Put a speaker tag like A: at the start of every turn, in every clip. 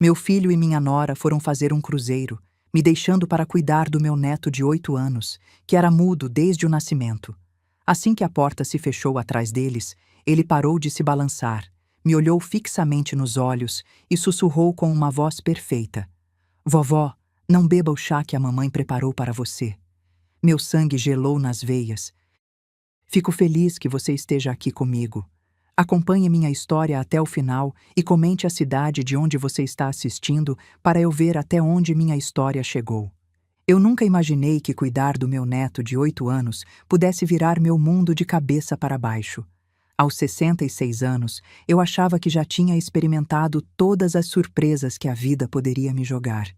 A: Meu filho e minha nora foram fazer um cruzeiro, me deixando para cuidar do meu neto de 8 anos, que era mudo desde o nascimento. Assim que a porta se fechou atrás deles, ele parou de se balançar, me olhou fixamente nos olhos e sussurrou com uma voz perfeita: Vovó, não beba o chá que a mamãe preparou para você. Meu sangue gelou nas veias. Fico feliz que você esteja aqui comigo. Acompanhe minha história até o final e comente a cidade de onde você está assistindo para eu ver até onde minha história chegou. Eu nunca imaginei que cuidar do meu neto de 8 anos pudesse virar meu mundo de cabeça para baixo. Aos 66 anos, eu achava que já tinha experimentado todas as surpresas que a vida poderia me jogar.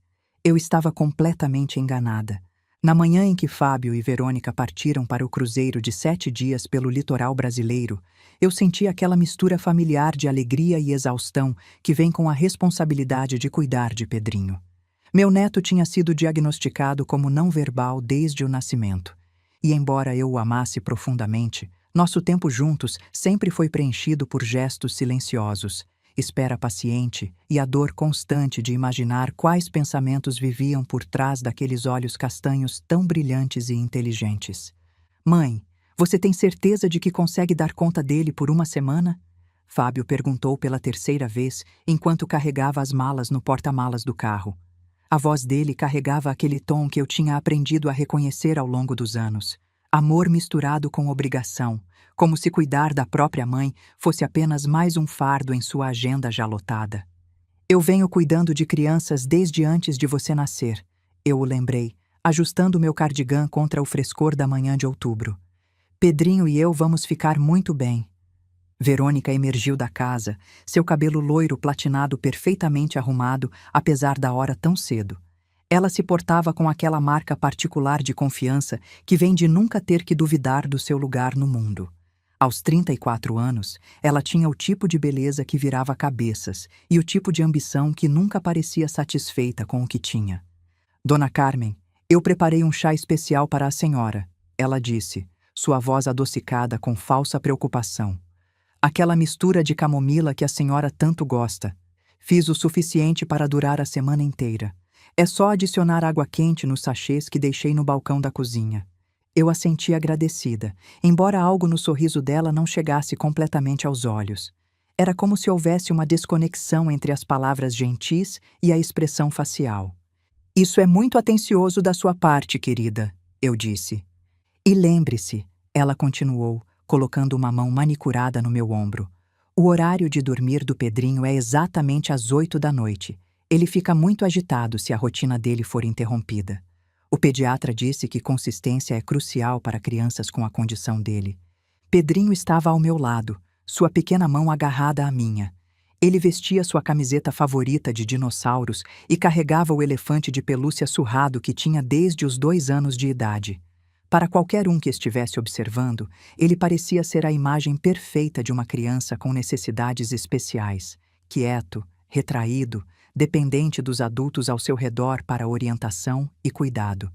A: Eu estava completamente enganada. Na manhã em que Fábio e Verônica partiram para o cruzeiro de 7 dias pelo litoral brasileiro, eu senti aquela mistura familiar de alegria e exaustão que vem com a responsabilidade de cuidar de Pedrinho. Meu neto tinha sido diagnosticado como não verbal desde o nascimento. E embora eu o amasse profundamente, nosso tempo juntos sempre foi preenchido por gestos silenciosos, espera paciente e a dor constante de imaginar quais pensamentos viviam por trás daqueles olhos castanhos tão brilhantes e inteligentes. Mãe, você tem certeza de que consegue dar conta dele por uma semana? Fábio perguntou pela terceira vez enquanto carregava as malas no porta-malas do carro. A voz dele carregava aquele tom que eu tinha aprendido a reconhecer ao longo dos anos. Amor misturado com obrigação, como se cuidar da própria mãe fosse apenas mais um fardo em sua agenda já lotada. Eu venho cuidando de crianças desde antes de você nascer, eu o lembrei, ajustando meu cardigã contra o frescor da manhã de outubro. Pedrinho e eu vamos ficar muito bem. Verônica emergiu da casa, seu cabelo loiro platinado perfeitamente arrumado, apesar da hora tão cedo. Ela se portava com aquela marca particular de confiança que vem de nunca ter que duvidar do seu lugar no mundo. Aos 34 anos, ela tinha o tipo de beleza que virava cabeças e o tipo de ambição que nunca parecia satisfeita com o que tinha. Dona Carmen, eu preparei um chá especial para a senhora, ela disse, sua voz adocicada com falsa preocupação. Aquela mistura de camomila que a senhora tanto gosta. Fiz o suficiente para durar a semana inteira. É só adicionar água quente nos sachês que deixei no balcão da cozinha. Eu a senti agradecida, embora algo no sorriso dela não chegasse completamente aos olhos. Era como se houvesse uma desconexão entre as palavras gentis e a expressão facial. Isso é muito atencioso da sua parte, querida, eu disse. E lembre-se, ela continuou, colocando uma mão manicurada no meu ombro. O horário de dormir do Pedrinho é exatamente às 8 da noite. Ele fica muito agitado se a rotina dele for interrompida. O pediatra disse que consistência é crucial para crianças com a condição dele. Pedrinho estava ao meu lado, sua pequena mão agarrada à minha. Ele vestia sua camiseta favorita de dinossauros e carregava o elefante de pelúcia surrado que tinha desde os 2 anos de idade. Para qualquer um que estivesse observando, ele parecia ser a imagem perfeita de uma criança com necessidades especiais, quieto, retraído, dependente dos adultos ao seu redor para orientação e cuidado.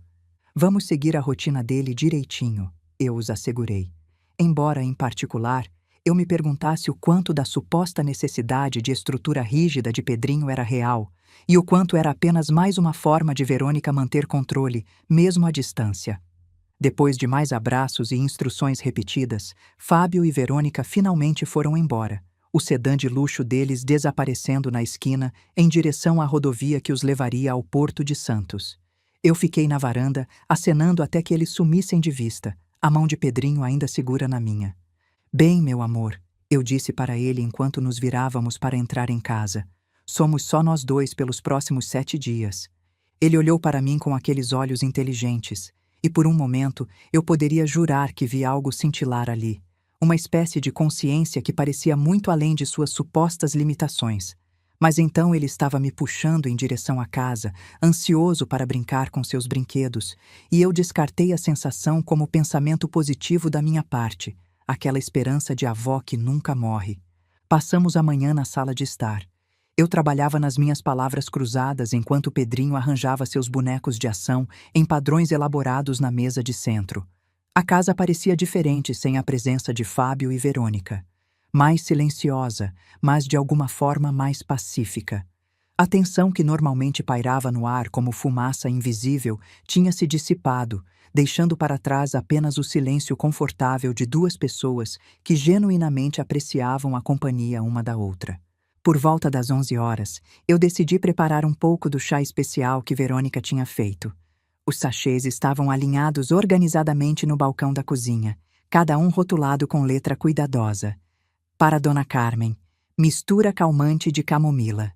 A: Vamos seguir a rotina dele direitinho, eu os assegurei. Embora, em particular, eu me perguntasse o quanto da suposta necessidade de estrutura rígida de Pedrinho era real e o quanto era apenas mais uma forma de Verônica manter controle, mesmo à distância. Depois de mais abraços e instruções repetidas, Fábio e Verônica finalmente foram embora, o sedã de luxo deles desaparecendo na esquina em direção à rodovia que os levaria ao Porto de Santos. Eu fiquei na varanda, acenando até que eles sumissem de vista, a mão de Pedrinho ainda segura na minha. Bem, meu amor, eu disse para ele enquanto nos virávamos para entrar em casa. Somos só nós dois pelos próximos 7 dias. Ele olhou para mim com aqueles olhos inteligentes, e por um momento eu poderia jurar que vi algo cintilar ali. Uma espécie de consciência que parecia muito além de suas supostas limitações. Mas então ele estava me puxando em direção à casa, ansioso para brincar com seus brinquedos, e eu descartei a sensação como pensamento positivo da minha parte, aquela esperança de avó que nunca morre. Passamos a manhã na sala de estar. Eu trabalhava nas minhas palavras cruzadas enquanto Pedrinho arranjava seus bonecos de ação em padrões elaborados na mesa de centro. A casa parecia diferente sem a presença de Fábio e Verônica. Mais silenciosa, mas de alguma forma mais pacífica. A tensão que normalmente pairava no ar como fumaça invisível tinha se dissipado, deixando para trás apenas o silêncio confortável de duas pessoas que genuinamente apreciavam a companhia uma da outra. Por volta das 11 horas, eu decidi preparar um pouco do chá especial que Verônica tinha feito. Os sachês estavam alinhados organizadamente no balcão da cozinha, cada um rotulado com letra cuidadosa. Para Dona Carmen, mistura calmante de camomila.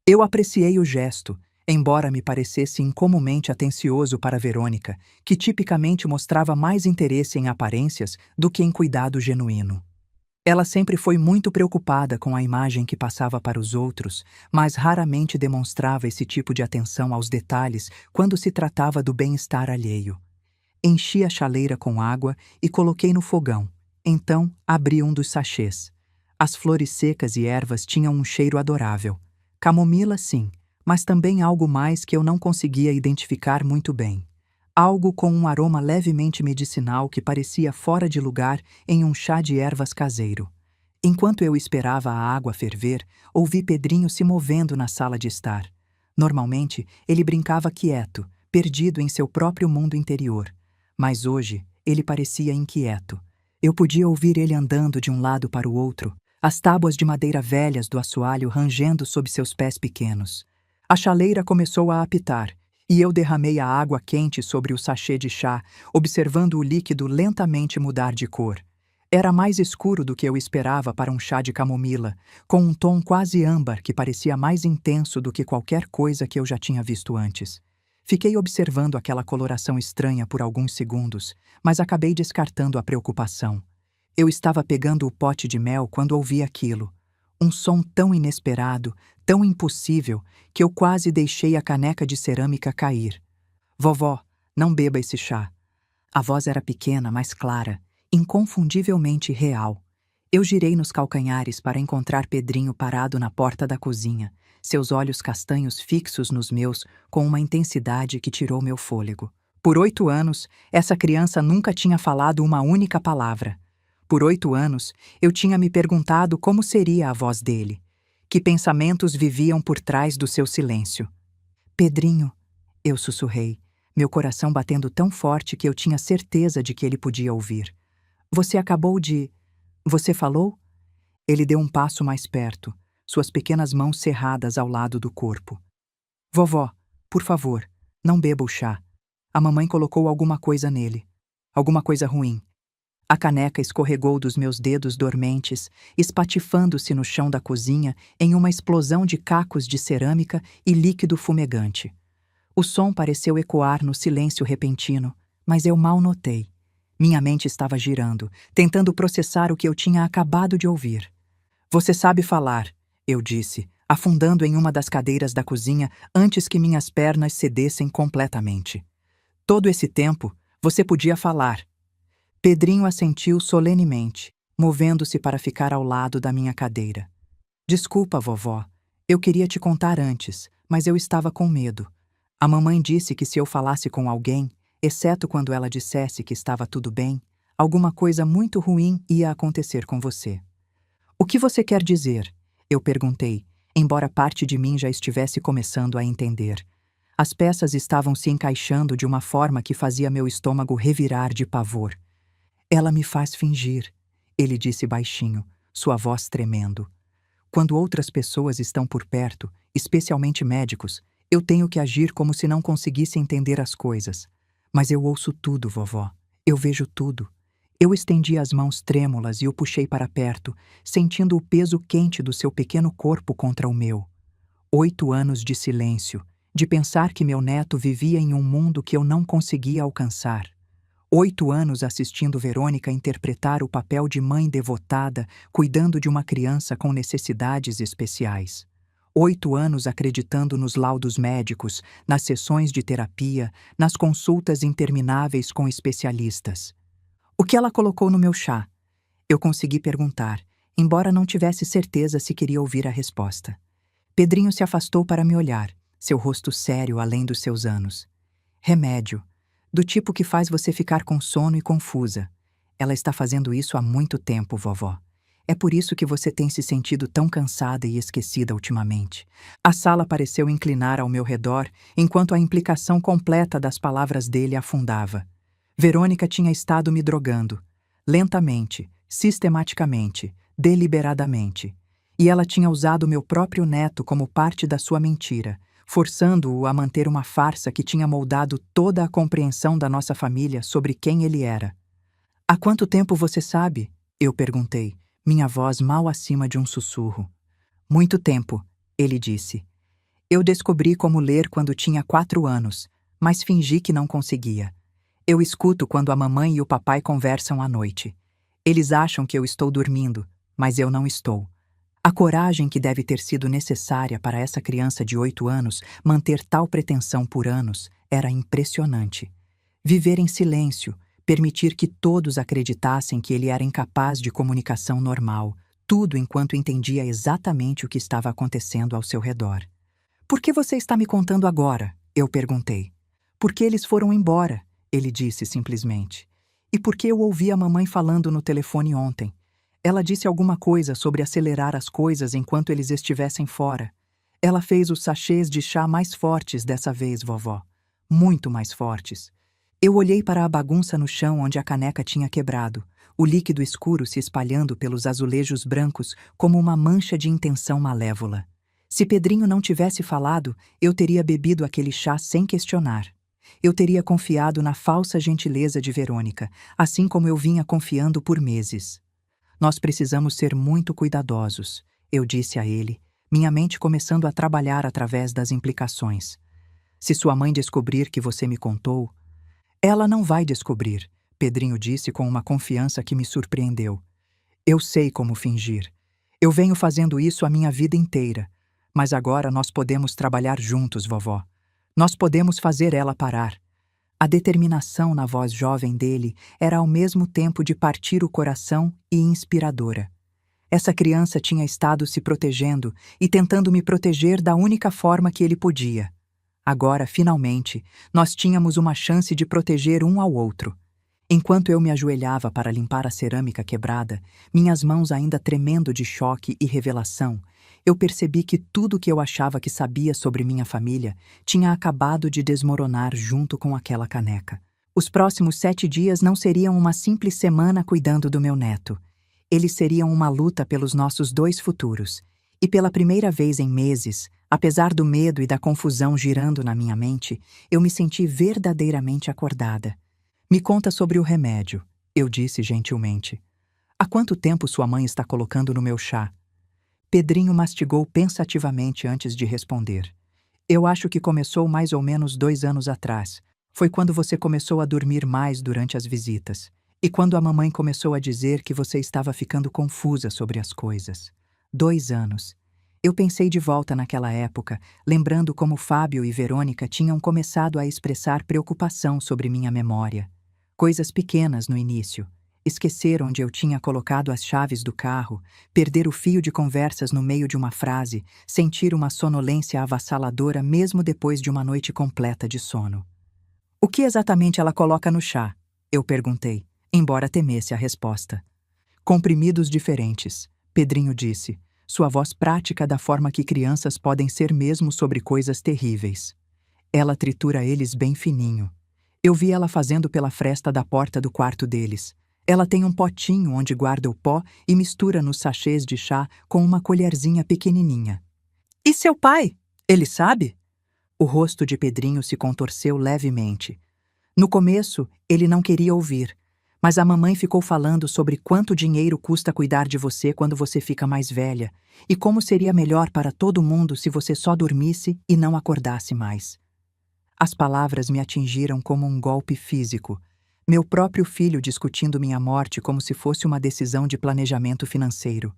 A: Eu apreciei o gesto, embora me parecesse incomumente atencioso para Verônica, que tipicamente mostrava mais interesse em aparências do que em cuidado genuíno. Ela sempre foi muito preocupada com a imagem que passava para os outros, mas raramente demonstrava esse tipo de atenção aos detalhes quando se tratava do bem-estar alheio. Enchi a chaleira com água e coloquei no fogão. Então, abri um dos sachês. As flores secas e ervas tinham um cheiro adorável. Camomila, sim, mas também algo mais que eu não conseguia identificar muito bem. Algo com um aroma levemente medicinal que parecia fora de lugar em um chá de ervas caseiro. Enquanto eu esperava a água ferver, ouvi Pedrinho se movendo na sala de estar. Normalmente, ele brincava quieto, perdido em seu próprio mundo interior. Mas hoje, ele parecia inquieto. Eu podia ouvir ele andando de um lado para o outro, as tábuas de madeira velhas do assoalho rangendo sob seus pés pequenos. A chaleira começou a apitar, e eu derramei a água quente sobre o sachê de chá, observando o líquido lentamente mudar de cor. Era mais escuro do que eu esperava para um chá de camomila, com um tom quase âmbar que parecia mais intenso do que qualquer coisa que eu já tinha visto antes. Fiquei observando aquela coloração estranha por alguns segundos, mas acabei descartando a preocupação. Eu estava pegando o pote de mel quando ouvi aquilo. Um som tão inesperado, tão impossível, que eu quase deixei a caneca de cerâmica cair. Vovó, não beba esse chá. A voz era pequena, mas clara, inconfundivelmente real. Eu girei nos calcanhares para encontrar Pedrinho parado na porta da cozinha, seus olhos castanhos fixos nos meus com uma intensidade que tirou meu fôlego. Por 8 anos, essa criança nunca tinha falado uma única palavra. Por 8 anos, eu tinha me perguntado como seria a voz dele. Que pensamentos viviam por trás do seu silêncio. Pedrinho, eu sussurrei, meu coração batendo tão forte que eu tinha certeza de que ele podia ouvir. Você acabou de... Você falou? Ele deu um passo mais perto, suas pequenas mãos cerradas ao lado do corpo. Vovó, por favor, não beba o chá. A mamãe colocou alguma coisa nele. Alguma coisa ruim. A caneca escorregou dos meus dedos dormentes, espatifando-se no chão da cozinha em uma explosão de cacos de cerâmica e líquido fumegante. O som pareceu ecoar no silêncio repentino, mas eu mal notei. Minha mente estava girando, tentando processar o que eu tinha acabado de ouvir. Você sabe falar, eu disse, afundando em uma das cadeiras da cozinha antes que minhas pernas cedessem completamente. Todo esse tempo, você podia falar. Pedrinho assentiu solenemente, movendo-se para ficar ao lado da minha cadeira. Desculpa, vovó. Eu queria te contar antes, mas eu estava com medo. A mamãe disse que se eu falasse com alguém, exceto quando ela dissesse que estava tudo bem, alguma coisa muito ruim ia acontecer com você. O que você quer dizer? Eu perguntei, embora parte de mim já estivesse começando a entender. As peças estavam se encaixando de uma forma que fazia meu estômago revirar de pavor. Ela me faz fingir, ele disse baixinho, sua voz tremendo. Quando outras pessoas estão por perto, especialmente médicos, eu tenho que agir como se não conseguisse entender as coisas. Mas eu ouço tudo, vovó. Eu vejo tudo. Eu estendi as mãos trêmulas e o puxei para perto, sentindo o peso quente do seu pequeno corpo contra o meu. 8 anos de silêncio, de pensar que meu neto vivia em um mundo que eu não conseguia alcançar. 8 anos assistindo Verônica interpretar o papel de mãe devotada, cuidando de uma criança com necessidades especiais. 8 anos acreditando nos laudos médicos, nas sessões de terapia, nas consultas intermináveis com especialistas. O que ela colocou no meu chá? Eu consegui perguntar, embora não tivesse certeza se queria ouvir a resposta. Pedrinho se afastou para me olhar, seu rosto sério além dos seus anos. Remédio. Do tipo que faz você ficar com sono e confusa. Ela está fazendo isso há muito tempo, vovó. É por isso que você tem se sentido tão cansada e esquecida ultimamente. A sala pareceu inclinar ao meu redor, enquanto a implicação completa das palavras dele afundava. Verônica tinha estado me drogando. Lentamente, sistematicamente, deliberadamente. E ela tinha usado meu próprio neto como parte da sua mentira, forçando-o a manter uma farsa que tinha moldado toda a compreensão da nossa família sobre quem ele era. Há quanto tempo você sabe? Eu perguntei, minha voz mal acima de um sussurro. Muito tempo, ele disse. Eu descobri como ler quando tinha 4 anos, mas fingi que não conseguia. Eu escuto quando a mamãe e o papai conversam à noite. Eles acham que eu estou dormindo, mas eu não estou. A coragem que deve ter sido necessária para essa criança de 8 anos manter tal pretensão por anos era impressionante. Viver em silêncio, permitir que todos acreditassem que ele era incapaz de comunicação normal, tudo enquanto entendia exatamente o que estava acontecendo ao seu redor. Por que você está me contando agora? Eu perguntei. Porque eles foram embora, ele disse simplesmente. E porque eu ouvi a mamãe falando no telefone ontem. Ela disse alguma coisa sobre acelerar as coisas enquanto eles estivessem fora. Ela fez os sachês de chá mais fortes dessa vez, vovó. Muito mais fortes. Eu olhei para a bagunça no chão onde a caneca tinha quebrado, o líquido escuro se espalhando pelos azulejos brancos como uma mancha de intenção malévola. Se Pedrinho não tivesse falado, eu teria bebido aquele chá sem questionar. Eu teria confiado na falsa gentileza de Verônica, assim como eu vinha confiando por meses. Nós precisamos ser muito cuidadosos, eu disse a ele, minha mente começando a trabalhar através das implicações. Se sua mãe descobrir que você me contou... Ela não vai descobrir, Pedrinho disse com uma confiança que me surpreendeu. Eu sei como fingir. Eu venho fazendo isso a minha vida inteira. Mas agora nós podemos trabalhar juntos, vovó. Nós podemos fazer ela parar. A determinação na voz jovem dele era ao mesmo tempo de partir o coração e inspiradora. Essa criança tinha estado se protegendo e tentando me proteger da única forma que ele podia. Agora, finalmente, nós tínhamos uma chance de proteger um ao outro. Enquanto eu me ajoelhava para limpar a cerâmica quebrada, minhas mãos ainda tremendo de choque e revelação, eu percebi que tudo que eu achava que sabia sobre minha família tinha acabado de desmoronar junto com aquela caneca. Os próximos 7 dias não seriam uma simples semana cuidando do meu neto. Eles seriam uma luta pelos nossos 2 futuros. E pela primeira vez em meses, apesar do medo e da confusão girando na minha mente, eu me senti verdadeiramente acordada. Me conta sobre o remédio, eu disse gentilmente. Há quanto tempo sua mãe está colocando no meu chá? Pedrinho mastigou pensativamente antes de responder. Eu acho que começou mais ou menos 2 anos atrás. Foi quando você começou a dormir mais durante as visitas. E quando a mamãe começou a dizer que você estava ficando confusa sobre as coisas. 2 anos. Eu pensei de volta naquela época, lembrando como Fábio e Verônica tinham começado a expressar preocupação sobre minha memória. Coisas pequenas no início. Esquecer onde eu tinha colocado as chaves do carro, perder o fio de conversas no meio de uma frase, sentir uma sonolência avassaladora mesmo depois de uma noite completa de sono. O que exatamente ela coloca no chá? Eu perguntei, embora temesse a resposta. Comprimidos diferentes, Pedrinho disse, sua voz prática da forma que crianças podem ser mesmo sobre coisas terríveis. Ela tritura eles bem fininho. Eu vi ela fazendo pela fresta da porta do quarto deles. Ela tem um potinho onde guarda o pó e mistura nos sachês de chá com uma colherzinha pequenininha. E seu pai? Ele sabe? O rosto de Pedrinho se contorceu levemente. No começo, ele não queria ouvir, mas a mamãe ficou falando sobre quanto dinheiro custa cuidar de você quando você fica mais velha e como seria melhor para todo mundo se você só dormisse e não acordasse mais. As palavras me atingiram como um golpe físico. Meu próprio filho discutindo minha morte como se fosse uma decisão de planejamento financeiro.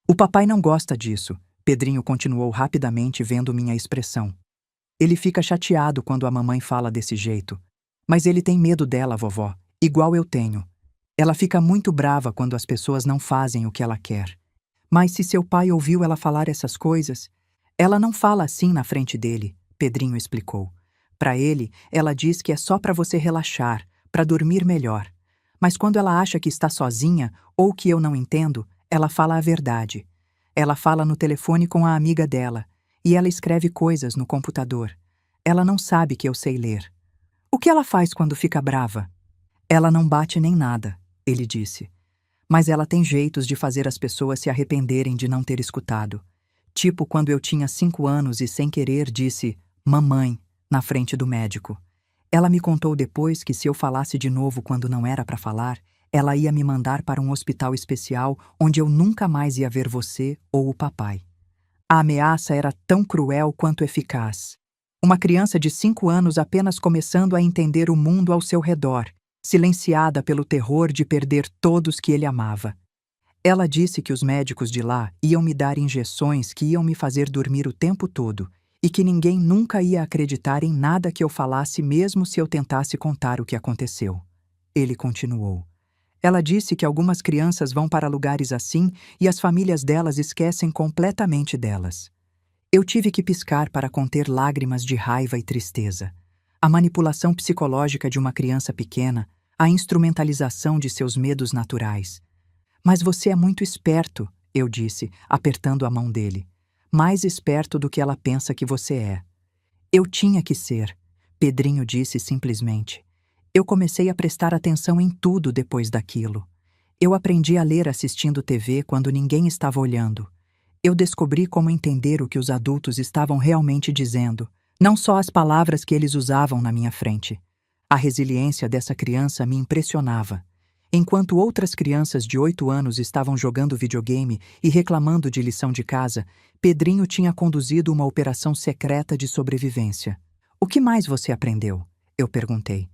A: O papai não gosta disso, Pedrinho continuou rapidamente vendo minha expressão. Ele fica chateado quando a mamãe fala desse jeito. Mas ele tem medo dela, vovó, igual eu tenho. Ela fica muito brava quando as pessoas não fazem o que ela quer. Mas se seu pai ouviu ela falar essas coisas... Ela não fala assim na frente dele, Pedrinho explicou. Para ele, ela diz que é só para você relaxar, para dormir melhor. Mas quando ela acha que está sozinha ou que eu não entendo, Ela fala a verdade. Ela fala no telefone com a amiga dela. E ela escreve coisas no computador. Ela não sabe que eu sei ler. O que ela faz quando fica brava? Ela não bate nem nada, ele disse. Mas ela tem jeitos de fazer as pessoas se arrependerem de não ter escutado. Tipo quando eu tinha 5 anos e sem querer disse "mamãe" na frente do médico. Ela me contou depois que se eu falasse de novo quando não era para falar, ela ia me mandar para um hospital especial onde eu nunca mais ia ver você ou o papai. A ameaça era tão cruel quanto eficaz. Uma criança de 5 anos apenas começando a entender o mundo ao seu redor, silenciada pelo terror de perder todos que ele amava. Ela disse que os médicos de lá iam me dar injeções que iam me fazer dormir o tempo todo e que ninguém nunca ia acreditar em nada que eu falasse mesmo se eu tentasse contar o que aconteceu. Ele continuou. Ela disse que algumas crianças vão para lugares assim e as famílias delas esquecem completamente delas. Eu tive que piscar para conter lágrimas de raiva e tristeza. A manipulação psicológica de uma criança pequena, a instrumentalização de seus medos naturais. Mas você é muito esperto, eu disse, apertando a mão dele. Mais esperto do que ela pensa que você é. Eu tinha que ser, Pedrinho disse simplesmente. Eu comecei a prestar atenção em tudo depois daquilo. Eu aprendi a ler assistindo TV quando ninguém estava olhando. Eu descobri como entender o que os adultos estavam realmente dizendo, não só as palavras que eles usavam na minha frente. A resiliência dessa criança me impressionava. Enquanto outras crianças de 8 anos estavam jogando videogame e reclamando de lição de casa, Pedrinho tinha conduzido uma operação secreta de sobrevivência. O que mais você aprendeu? Eu perguntei.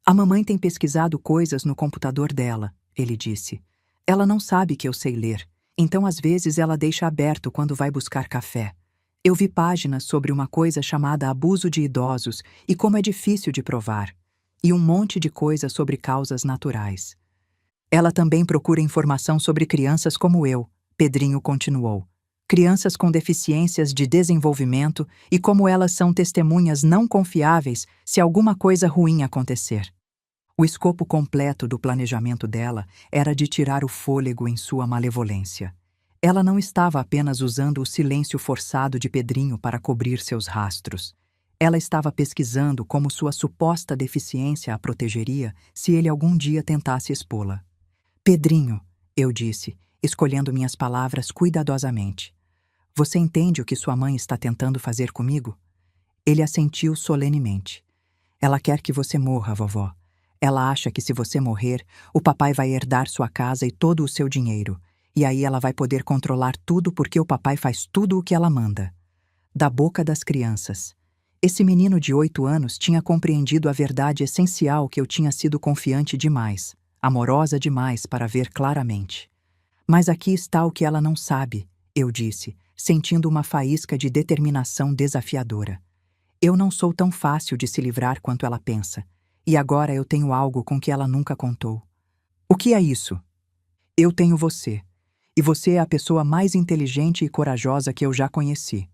A: A mamãe tem pesquisado coisas no computador dela, ele disse. Ela não sabe que eu sei ler, então às vezes ela deixa aberto quando vai buscar café. Eu vi páginas sobre uma coisa chamada abuso de idosos e como é difícil de provar, e um monte de coisa sobre causas naturais. Ela também procura informação sobre crianças como eu, Pedrinho continuou. Crianças com deficiências de desenvolvimento e como elas são testemunhas não confiáveis se alguma coisa ruim acontecer. O escopo completo do planejamento dela era de tirar o fôlego em sua malevolência. Ela não estava apenas usando o silêncio forçado de Pedrinho para cobrir seus rastros. Ela estava pesquisando como sua suposta deficiência a protegeria se ele algum dia tentasse expô-la. Pedrinho, eu disse, escolhendo minhas palavras cuidadosamente. Você entende o que sua mãe está tentando fazer comigo? Ele assentiu solenemente. Ela quer que você morra, vovó. Ela acha que se você morrer, o papai vai herdar sua casa e todo o seu dinheiro. E aí ela vai poder controlar tudo porque o papai faz tudo o que ela manda. Da boca das crianças. Esse menino de 8 anos tinha compreendido a verdade essencial que eu tinha sido confiante demais, amorosa demais para ver claramente. Mas aqui está o que ela não sabe, eu disse, sentindo uma faísca de determinação desafiadora. Eu não sou tão fácil de se livrar quanto ela pensa, e agora eu tenho algo com que ela nunca contou. O que é isso? Eu tenho você, e você é a pessoa mais inteligente e corajosa que eu já conheci.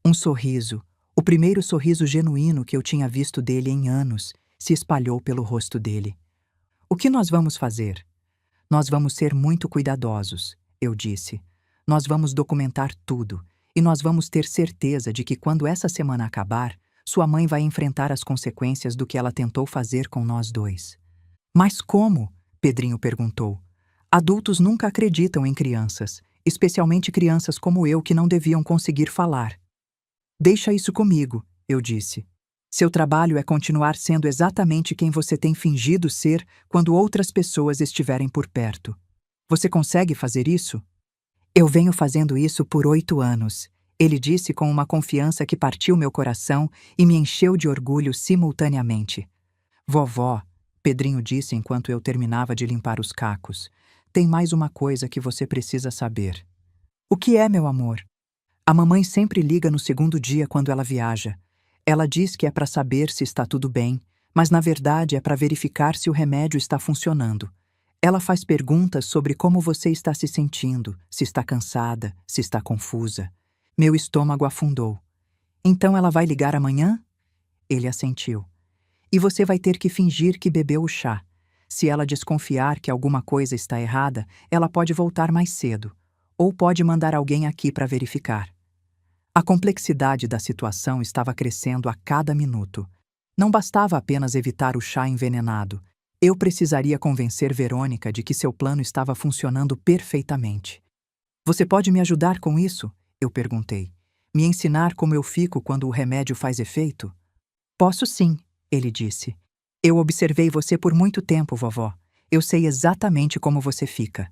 A: Um sorriso, o primeiro sorriso genuíno que eu tinha visto dele em anos, se espalhou pelo rosto dele. O que nós vamos fazer? Nós vamos ser muito cuidadosos, eu disse. Nós vamos documentar tudo, e nós vamos ter certeza de que quando essa semana acabar, sua mãe vai enfrentar as consequências do que ela tentou fazer com nós dois. Mas como? Pedrinho perguntou. Adultos nunca acreditam em crianças, especialmente crianças como eu que não deviam conseguir falar. Deixa isso comigo, eu disse. Seu trabalho é continuar sendo exatamente quem você tem fingido ser quando outras pessoas estiverem por perto. Você consegue fazer isso? Eu venho fazendo isso por 8 anos, ele disse com uma confiança que partiu meu coração e me encheu de orgulho simultaneamente. Vovó, Pedrinho disse enquanto eu terminava de limpar os cacos, tem mais uma coisa que você precisa saber. O que é, meu amor? A mamãe sempre liga no segundo dia quando ela viaja. Ela diz que é para saber se está tudo bem, mas na verdade é para verificar se o remédio está funcionando. Ela faz perguntas sobre como você está se sentindo, se está cansada, se está confusa. Meu estômago afundou. Então ela vai ligar amanhã? Ele assentiu. E você vai ter que fingir que bebeu o chá. Se ela desconfiar que alguma coisa está errada, ela pode voltar mais cedo, ou pode mandar alguém aqui para verificar. A complexidade da situação estava crescendo a cada minuto. Não bastava apenas evitar o chá envenenado. Eu precisaria convencer Verônica de que seu plano estava funcionando perfeitamente. Você pode me ajudar com isso? Eu perguntei. Me ensinar como eu fico quando o remédio faz efeito? Posso sim, ele disse. Eu observei você por muito tempo, vovó. Eu sei exatamente como você fica.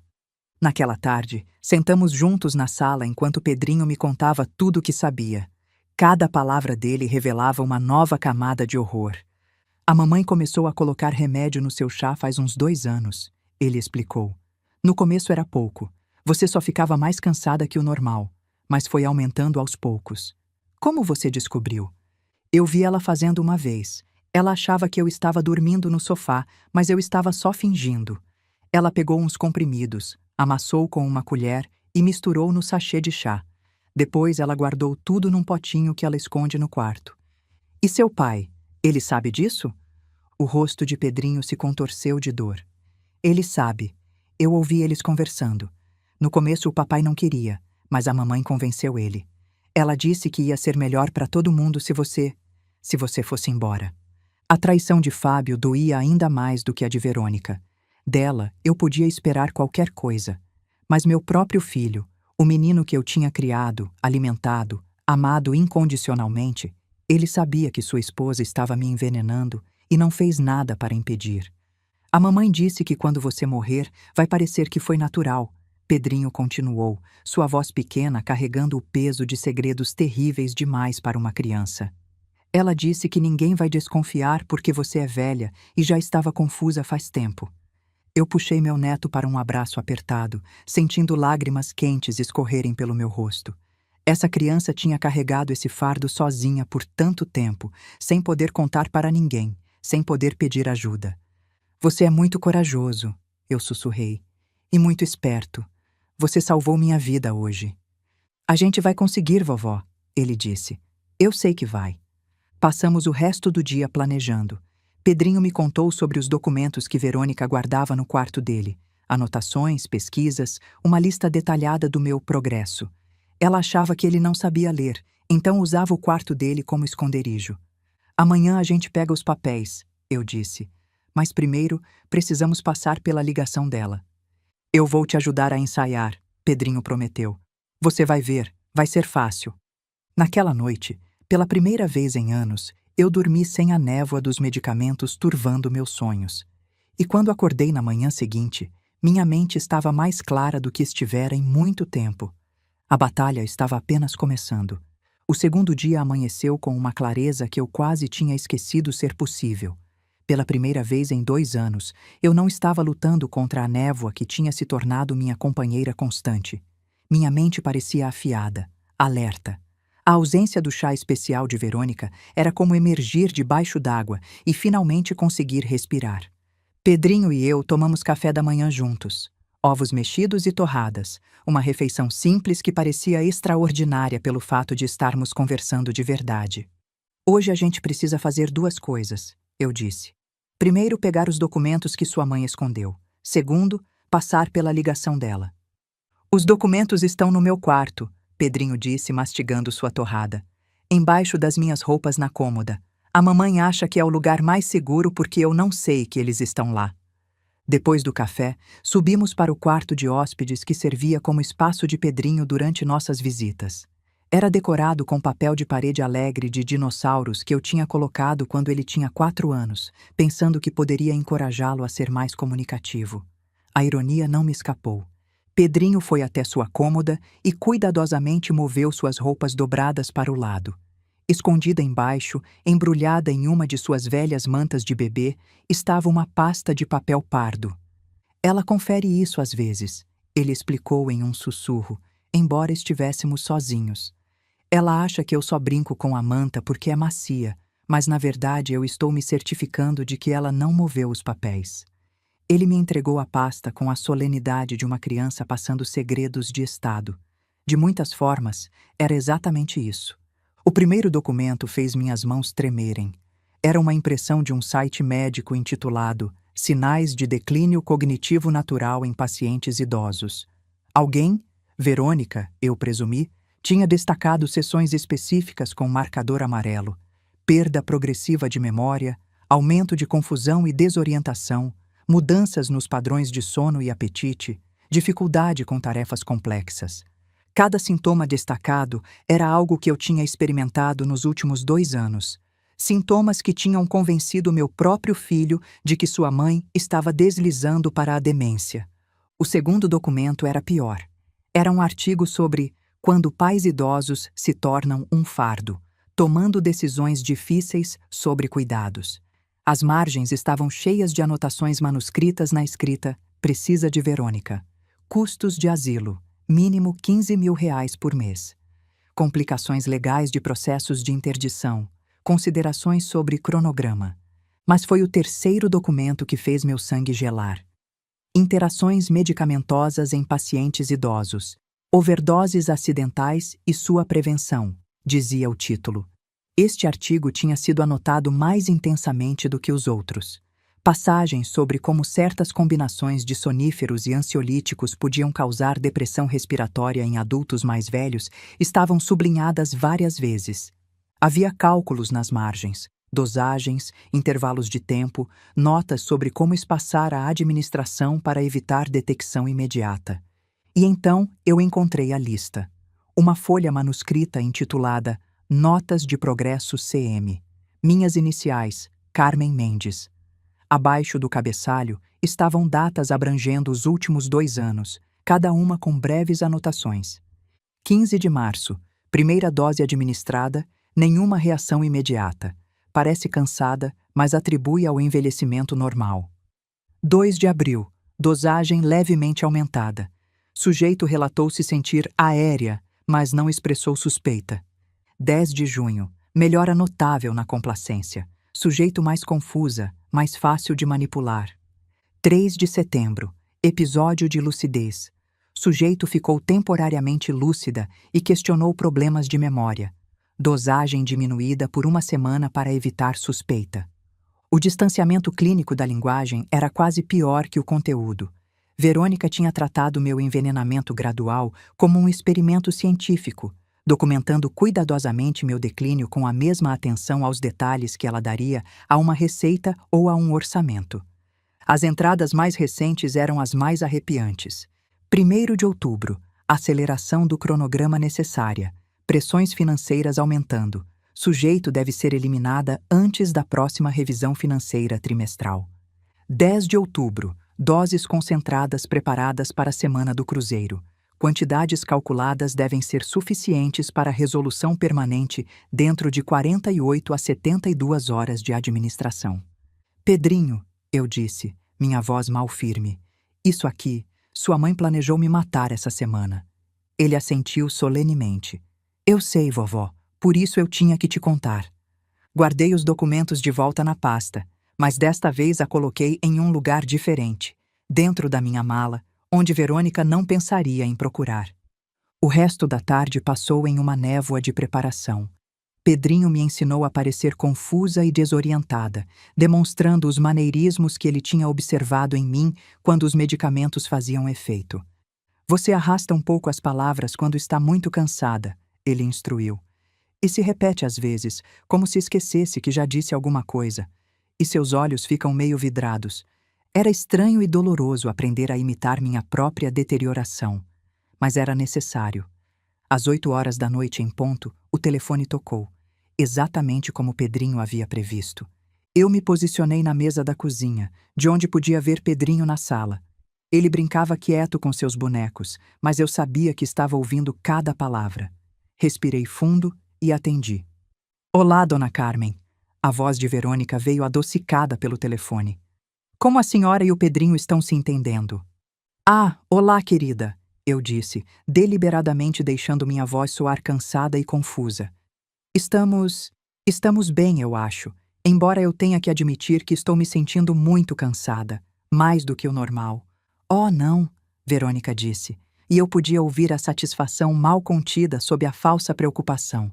A: Naquela tarde, sentamos juntos na sala enquanto Pedrinho me contava tudo o que sabia. Cada palavra dele revelava uma nova camada de horror. A mamãe começou a colocar remédio no seu chá faz uns 2 anos, ele explicou. No começo era pouco. Você só ficava mais cansada que o normal, mas foi aumentando aos poucos. Como você descobriu? Eu vi ela fazendo uma vez. Ela achava que eu estava dormindo no sofá, mas eu estava só fingindo. Ela pegou uns comprimidos, amassou com uma colher e misturou no sachê de chá. Depois ela guardou tudo num potinho que ela esconde no quarto. E seu pai? Ele sabe disso? O rosto de Pedrinho se contorceu de dor. Ele sabe. Eu ouvi eles conversando. No começo o papai não queria, mas a mamãe convenceu ele. Ela disse que ia ser melhor para todo mundo se você fosse embora. A traição de Fábio doía ainda mais do que a de Verônica. Dela, eu podia esperar qualquer coisa. Mas meu próprio filho, o menino que eu tinha criado, alimentado, amado incondicionalmente, ele sabia que sua esposa estava me envenenando e não fez nada para impedir. A mamãe disse que quando você morrer, vai parecer que foi natural. Pedrinho continuou, sua voz pequena carregando o peso de segredos terríveis demais para uma criança. Ela disse que ninguém vai desconfiar porque você é velha e já estava confusa faz tempo. Eu puxei meu neto para um abraço apertado, sentindo lágrimas quentes escorrerem pelo meu rosto. Essa criança tinha carregado esse fardo sozinha por tanto tempo, sem poder contar para ninguém, sem poder pedir ajuda. Você é muito corajoso, eu sussurrei, e muito esperto. Você salvou minha vida hoje. A gente vai conseguir, vovó, ele disse. Eu sei que vai. Passamos o resto do dia planejando. Pedrinho me contou sobre os documentos que Verônica guardava no quarto dele. Anotações, pesquisas, uma lista detalhada do meu progresso. Ela achava que ele não sabia ler, então usava o quarto dele como esconderijo. Amanhã a gente pega os papéis, eu disse. Mas primeiro, precisamos passar pela ligação dela. Eu vou te ajudar a ensaiar, Pedrinho prometeu. Você vai ver, vai ser fácil. Naquela noite, pela primeira vez em anos, eu dormi sem a névoa dos medicamentos turvando meus sonhos. E quando acordei na manhã seguinte, minha mente estava mais clara do que estivera em muito tempo. A batalha estava apenas começando. O segundo dia amanheceu com uma clareza que eu quase tinha esquecido ser possível. Pela primeira vez em 2 anos, eu não estava lutando contra a névoa que tinha se tornado minha companheira constante. Minha mente parecia afiada, alerta. A ausência do chá especial de Verônica era como emergir debaixo d'água e finalmente conseguir respirar. Pedrinho e eu tomamos café da manhã juntos. Ovos mexidos e torradas, uma refeição simples que parecia extraordinária pelo fato de estarmos conversando de verdade. Hoje a gente precisa fazer 2 coisas, eu disse. Primeiro, pegar os documentos que sua mãe escondeu. Segundo, passar pela ligação dela. Os documentos estão no meu quarto, Pedrinho disse mastigando sua torrada. Embaixo das minhas roupas na cômoda. A mamãe acha que é o lugar mais seguro porque eu não sei que eles estão lá. Depois do café, subimos para o quarto de hóspedes que servia como espaço de Pedrinho durante nossas visitas. Era decorado com papel de parede alegre de dinossauros que eu tinha colocado quando ele tinha 4 anos, pensando que poderia encorajá-lo a ser mais comunicativo. A ironia não me escapou. Pedrinho foi até sua cômoda e cuidadosamente moveu suas roupas dobradas para o lado. Escondida embaixo, embrulhada em uma de suas velhas mantas de bebê, estava uma pasta de papel pardo. Ela confere isso às vezes, ele explicou em um sussurro, embora estivéssemos sozinhos. Ela acha que eu só brinco com a manta porque é macia, mas na verdade eu estou me certificando de que ela não moveu os papéis. Ele me entregou a pasta com a solenidade de uma criança passando segredos de estado. De muitas formas, era exatamente isso. O primeiro documento fez minhas mãos tremerem. Era uma impressão de um site médico intitulado Sinais de declínio cognitivo natural em pacientes idosos. Alguém, Verônica, eu presumi, tinha destacado sessões específicas com marcador amarelo, perda progressiva de memória, aumento de confusão e desorientação, mudanças nos padrões de sono e apetite, dificuldade com tarefas complexas. Cada sintoma destacado era algo que eu tinha experimentado nos últimos 2 anos. Sintomas que tinham convencido meu próprio filho de que sua mãe estava deslizando para a demência. O segundo documento era pior. Era um artigo sobre quando pais idosos se tornam um fardo, tomando decisões difíceis sobre cuidados. As margens estavam cheias de anotações manuscritas na escrita "Precisa de Verônica. Custos de asilo, mínimo R$ 15.000 por mês. Complicações legais de processos de interdição. Considerações sobre cronograma." Mas foi o terceiro documento que fez meu sangue gelar. Interações medicamentosas em pacientes idosos. Overdoses acidentais e sua prevenção, dizia o título. Este artigo tinha sido anotado mais intensamente do que os outros. Passagens sobre como certas combinações de soníferos e ansiolíticos podiam causar depressão respiratória em adultos mais velhos estavam sublinhadas várias vezes. Havia cálculos nas margens, dosagens, intervalos de tempo, notas sobre como espaçar a administração para evitar detecção imediata. E então eu encontrei a lista. Uma folha manuscrita intitulada Notas de Progresso CM. Minhas iniciais, Carmen Mendes. Abaixo do cabeçalho estavam datas abrangendo os últimos 2 anos, cada uma com breves anotações. 15 de março, primeira dose administrada, nenhuma reação imediata. Parece cansada, mas atribui ao envelhecimento normal. 2 de abril, dosagem levemente aumentada. Sujeito relatou se sentir aérea, mas não expressou suspeita. 10 de junho, melhora notável na complacência. Sujeito mais confusa, mais fácil de manipular. 3 de setembro, episódio de lucidez. Sujeito ficou temporariamente lúcida e questionou problemas de memória. Dosagem diminuída por 1 semana para evitar suspeita. O distanciamento clínico da linguagem era quase pior que o conteúdo. Verônica tinha tratado meu envenenamento gradual como um experimento científico, documentando cuidadosamente meu declínio com a mesma atenção aos detalhes que ela daria a uma receita ou a um orçamento. As entradas mais recentes eram as mais arrepiantes. 1º de outubro, aceleração do cronograma necessária, pressões financeiras aumentando. Sujeito deve ser eliminada antes da próxima revisão financeira trimestral. 10 de outubro, doses concentradas preparadas para a semana do cruzeiro. Quantidades calculadas devem ser suficientes para resolução permanente dentro de 48 a 72 horas de administração. Pedrinho, eu disse, minha voz mal firme. Isso aqui, sua mãe planejou me matar essa semana. Ele assentiu solenemente. Eu sei, vovó, por isso eu tinha que te contar. Guardei os documentos de volta na pasta, mas desta vez a coloquei em um lugar diferente, dentro da minha mala, onde Verônica não pensaria em procurar. O resto da tarde passou em uma névoa de preparação. Pedrinho me ensinou a parecer confusa e desorientada, demonstrando os maneirismos que ele tinha observado em mim quando os medicamentos faziam efeito. Você arrasta um pouco as palavras quando está muito cansada, ele instruiu. E se repete às vezes, como se esquecesse que já disse alguma coisa. E seus olhos ficam meio vidrados. Era estranho e doloroso aprender a imitar minha própria deterioração. Mas era necessário. Às 8 horas da noite em ponto, o telefone tocou, exatamente como Pedrinho havia previsto. Eu me posicionei na mesa da cozinha, de onde podia ver Pedrinho na sala. Ele brincava quieto com seus bonecos, mas eu sabia que estava ouvindo cada palavra. Respirei fundo e atendi. Olá, dona Carmen. A voz de Verônica veio adocicada pelo telefone. Como a senhora e o Pedrinho estão se entendendo? Ah, olá, querida, eu disse, deliberadamente deixando minha voz soar cansada e confusa. Estamos bem, eu acho, embora eu tenha que admitir que estou me sentindo muito cansada, mais do que o normal. Oh, não, Verônica disse, e eu podia ouvir a satisfação mal contida sob a falsa preocupação.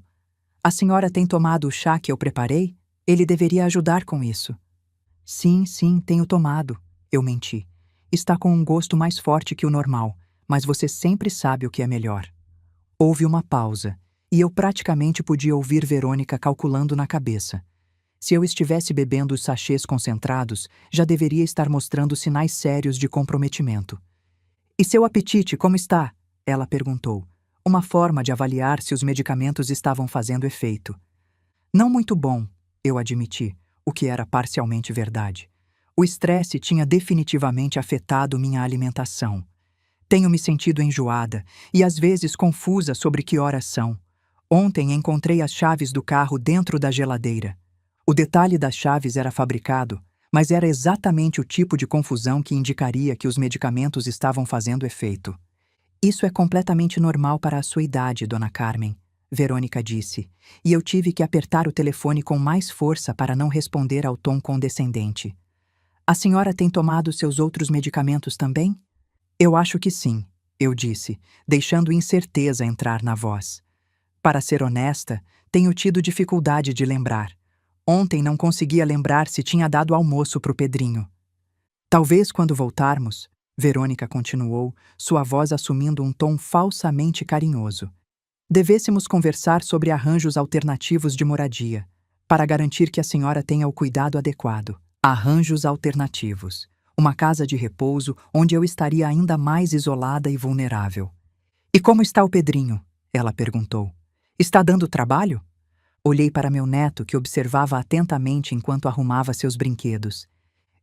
A: A senhora tem tomado o chá que eu preparei? Ele deveria ajudar com isso. Sim, sim, tenho tomado. Eu menti. Está com um gosto mais forte que o normal, mas você sempre sabe o que é melhor. Houve uma pausa, e eu praticamente podia ouvir Verônica calculando na cabeça. Se eu estivesse bebendo os sachês concentrados, já deveria estar mostrando sinais sérios de comprometimento. E seu apetite, como está? Ela perguntou. Uma forma de avaliar se os medicamentos estavam fazendo efeito. Não muito bom, eu admiti, o que era parcialmente verdade. O estresse tinha definitivamente afetado minha alimentação. Tenho me sentido enjoada e às vezes confusa sobre que horas são. Ontem encontrei as chaves do carro dentro da geladeira. O detalhe das chaves era fabricado, mas era exatamente o tipo de confusão que indicaria que os medicamentos estavam fazendo efeito. Isso é completamente normal para a sua idade, Dona Carmen, Verônica disse, e eu tive que apertar o telefone com mais força para não responder ao tom condescendente. A senhora tem tomado seus outros medicamentos também? Eu acho que sim, eu disse, deixando incerteza entrar na voz. Para ser honesta, tenho tido dificuldade de lembrar. Ontem não conseguia lembrar se tinha dado almoço para o Pedrinho. Talvez quando voltarmos, Verônica continuou, sua voz assumindo um tom falsamente carinhoso. Devêssemos conversar sobre arranjos alternativos de moradia, para garantir que a senhora tenha o cuidado adequado. Arranjos alternativos. Uma casa de repouso onde eu estaria ainda mais isolada e vulnerável. E como está o Pedrinho? Ela perguntou. Está dando trabalho? Olhei para meu neto, que observava atentamente enquanto arrumava seus brinquedos.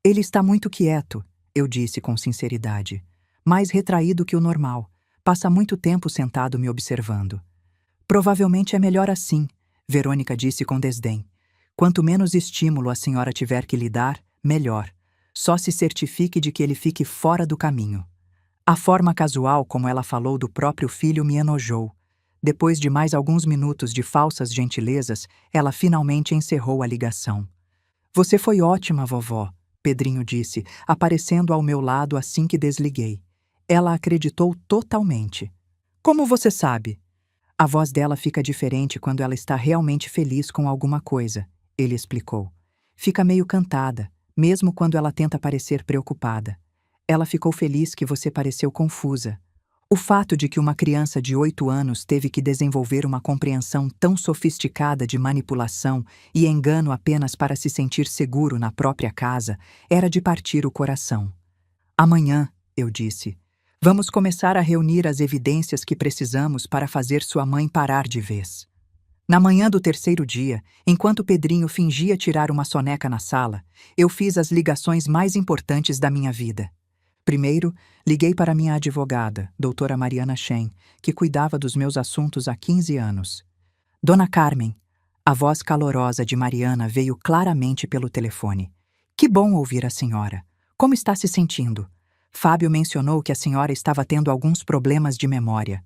A: Ele está muito quieto, eu disse com sinceridade. Mais retraído que o normal. Passa muito tempo sentado me observando. Provavelmente é melhor assim, Verônica disse com desdém. Quanto menos estímulo a senhora tiver que lhe dar, melhor. Só se certifique de que ele fique fora do caminho. A forma casual como ela falou do próprio filho me enojou. Depois de mais alguns minutos de falsas gentilezas, ela finalmente encerrou a ligação. Você foi ótima, vovó, Pedrinho disse, aparecendo ao meu lado assim que desliguei. Ela acreditou totalmente. Como você sabe? A voz dela fica diferente quando ela está realmente feliz com alguma coisa, ele explicou. Fica meio cantada, mesmo quando ela tenta parecer preocupada. Ela ficou feliz que você pareceu confusa. O fato de que uma criança de 8 anos teve que desenvolver uma compreensão tão sofisticada de manipulação e engano apenas para se sentir seguro na própria casa era de partir o coração. Amanhã, eu disse, vamos começar a reunir as evidências que precisamos para fazer sua mãe parar de vez. Na manhã do terceiro dia, enquanto Pedrinho fingia tirar uma soneca na sala, eu fiz as ligações mais importantes da minha vida. Primeiro, liguei para minha advogada, doutora Mariana Shen, que cuidava dos meus assuntos há 15 anos. Dona Carmen, a voz calorosa de Mariana veio claramente pelo telefone. Que bom ouvir a senhora. Como está se sentindo? Fábio mencionou que a senhora estava tendo alguns problemas de memória.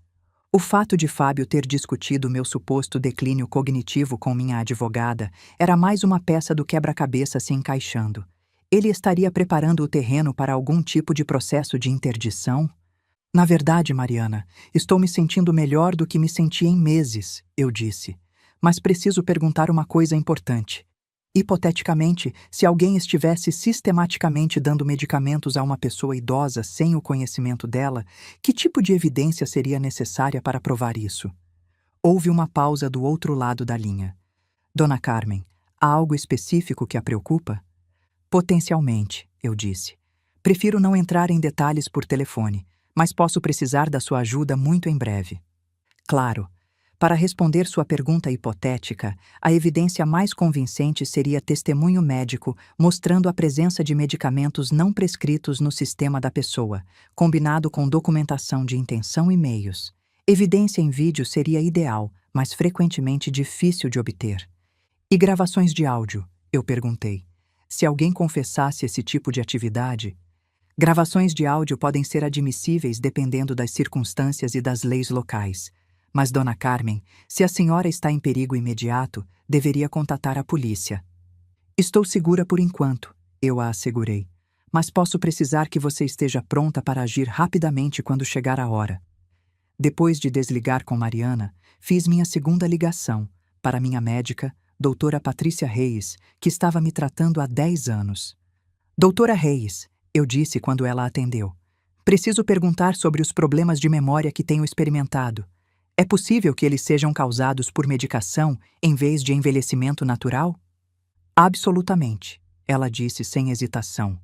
A: O fato de Fábio ter discutido meu suposto declínio cognitivo com minha advogada era mais uma peça do quebra-cabeça se encaixando. Ele estaria preparando o terreno para algum tipo de processo de interdição? Na verdade, Mariana, estou me sentindo melhor do que me senti em meses, eu disse. Mas preciso perguntar uma coisa importante. Hipoteticamente, se alguém estivesse sistematicamente dando medicamentos a uma pessoa idosa sem o conhecimento dela, que tipo de evidência seria necessária para provar isso? Houve uma pausa do outro lado da linha. Dona Carmen, há algo específico que a preocupa? Potencialmente, eu disse. Prefiro não entrar em detalhes por telefone, mas posso precisar da sua ajuda muito em breve. Claro. Para responder sua pergunta hipotética, a evidência mais convincente seria testemunho médico mostrando a presença de medicamentos não prescritos no sistema da pessoa, combinado com documentação de intenção e meios. Evidência em vídeo seria ideal, mas frequentemente difícil de obter. E gravações de áudio? Eu perguntei. Se alguém confessasse esse tipo de atividade, gravações de áudio podem ser admissíveis dependendo das circunstâncias e das leis locais. Mas, Dona Carmen, se a senhora está em perigo imediato, deveria contatar a polícia. Estou segura por enquanto, eu a assegurei. Mas posso precisar que você esteja pronta para agir rapidamente quando chegar a hora. Depois de desligar com Mariana, fiz minha segunda ligação, para minha médica, doutora Patrícia Reis, que estava me tratando há 10 anos. Doutora Reis, eu disse quando ela atendeu. Preciso perguntar sobre os problemas de memória que tenho experimentado. É possível que eles sejam causados por medicação em vez de envelhecimento natural? Absolutamente, ela disse sem hesitação.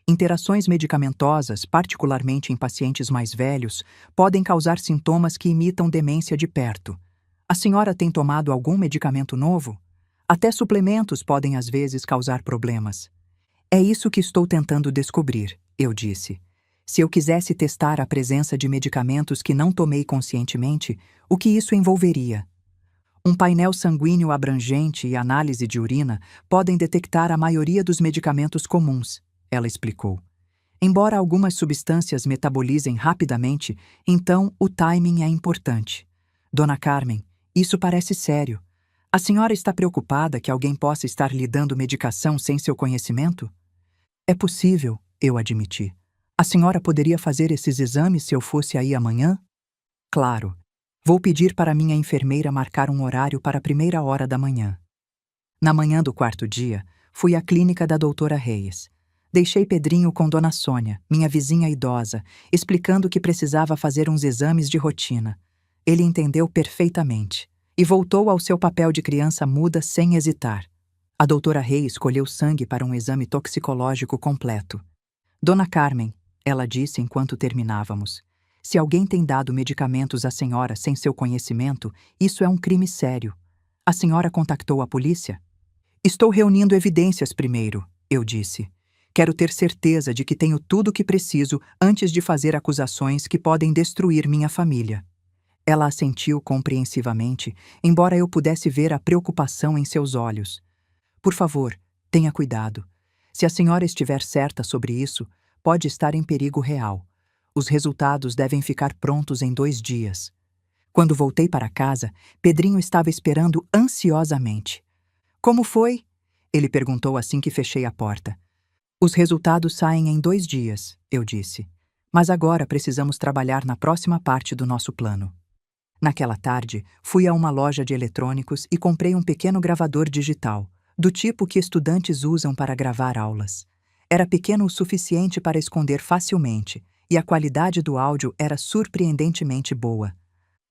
A: Interações medicamentosas, particularmente em pacientes mais velhos, podem causar sintomas que imitam demência de perto. A senhora tem tomado algum medicamento novo? Até suplementos podem às vezes causar problemas. É isso que estou tentando descobrir, eu disse. Se eu quisesse testar a presença de medicamentos que não tomei conscientemente, o que isso envolveria? Um painel sanguíneo abrangente e análise de urina podem detectar a maioria dos medicamentos comuns, ela explicou. Embora algumas substâncias metabolizem rapidamente, então o timing é importante. Dona Carmen, isso parece sério. A senhora está preocupada que alguém possa estar lhe dando medicação sem seu conhecimento? É possível, eu admiti. A senhora poderia fazer esses exames se eu fosse aí amanhã? Claro. Vou pedir para minha enfermeira marcar um horário para a 1ª hora da manhã. Na manhã do 4º dia, fui à clínica da doutora Reis. Deixei Pedrinho com Dona Sônia, minha vizinha idosa, explicando que precisava fazer uns exames de rotina. Ele entendeu perfeitamente e voltou ao seu papel de criança muda sem hesitar. A doutora Reis colheu sangue para um exame toxicológico completo. Dona Carmen, ela disse enquanto terminávamos, se alguém tem dado medicamentos à senhora sem seu conhecimento, isso é um crime sério. A senhora contactou a polícia? Estou reunindo evidências primeiro, eu disse. Quero ter certeza de que tenho tudo o que preciso antes de fazer acusações que podem destruir minha família. Ela assentiu compreensivamente, embora eu pudesse ver a preocupação em seus olhos. Por favor, tenha cuidado. Se a senhora estiver certa sobre isso, pode estar em perigo real. Os resultados devem ficar prontos em 2 dias. Quando voltei para casa, Pedrinho estava esperando ansiosamente. Como foi? Ele perguntou assim que fechei a porta. Os resultados saem em 2 dias, eu disse. Mas agora precisamos trabalhar na próxima parte do nosso plano. Naquela tarde, fui a uma loja de eletrônicos e comprei um pequeno gravador digital, do tipo que estudantes usam para gravar aulas. Era pequeno o suficiente para esconder facilmente, e a qualidade do áudio era surpreendentemente boa.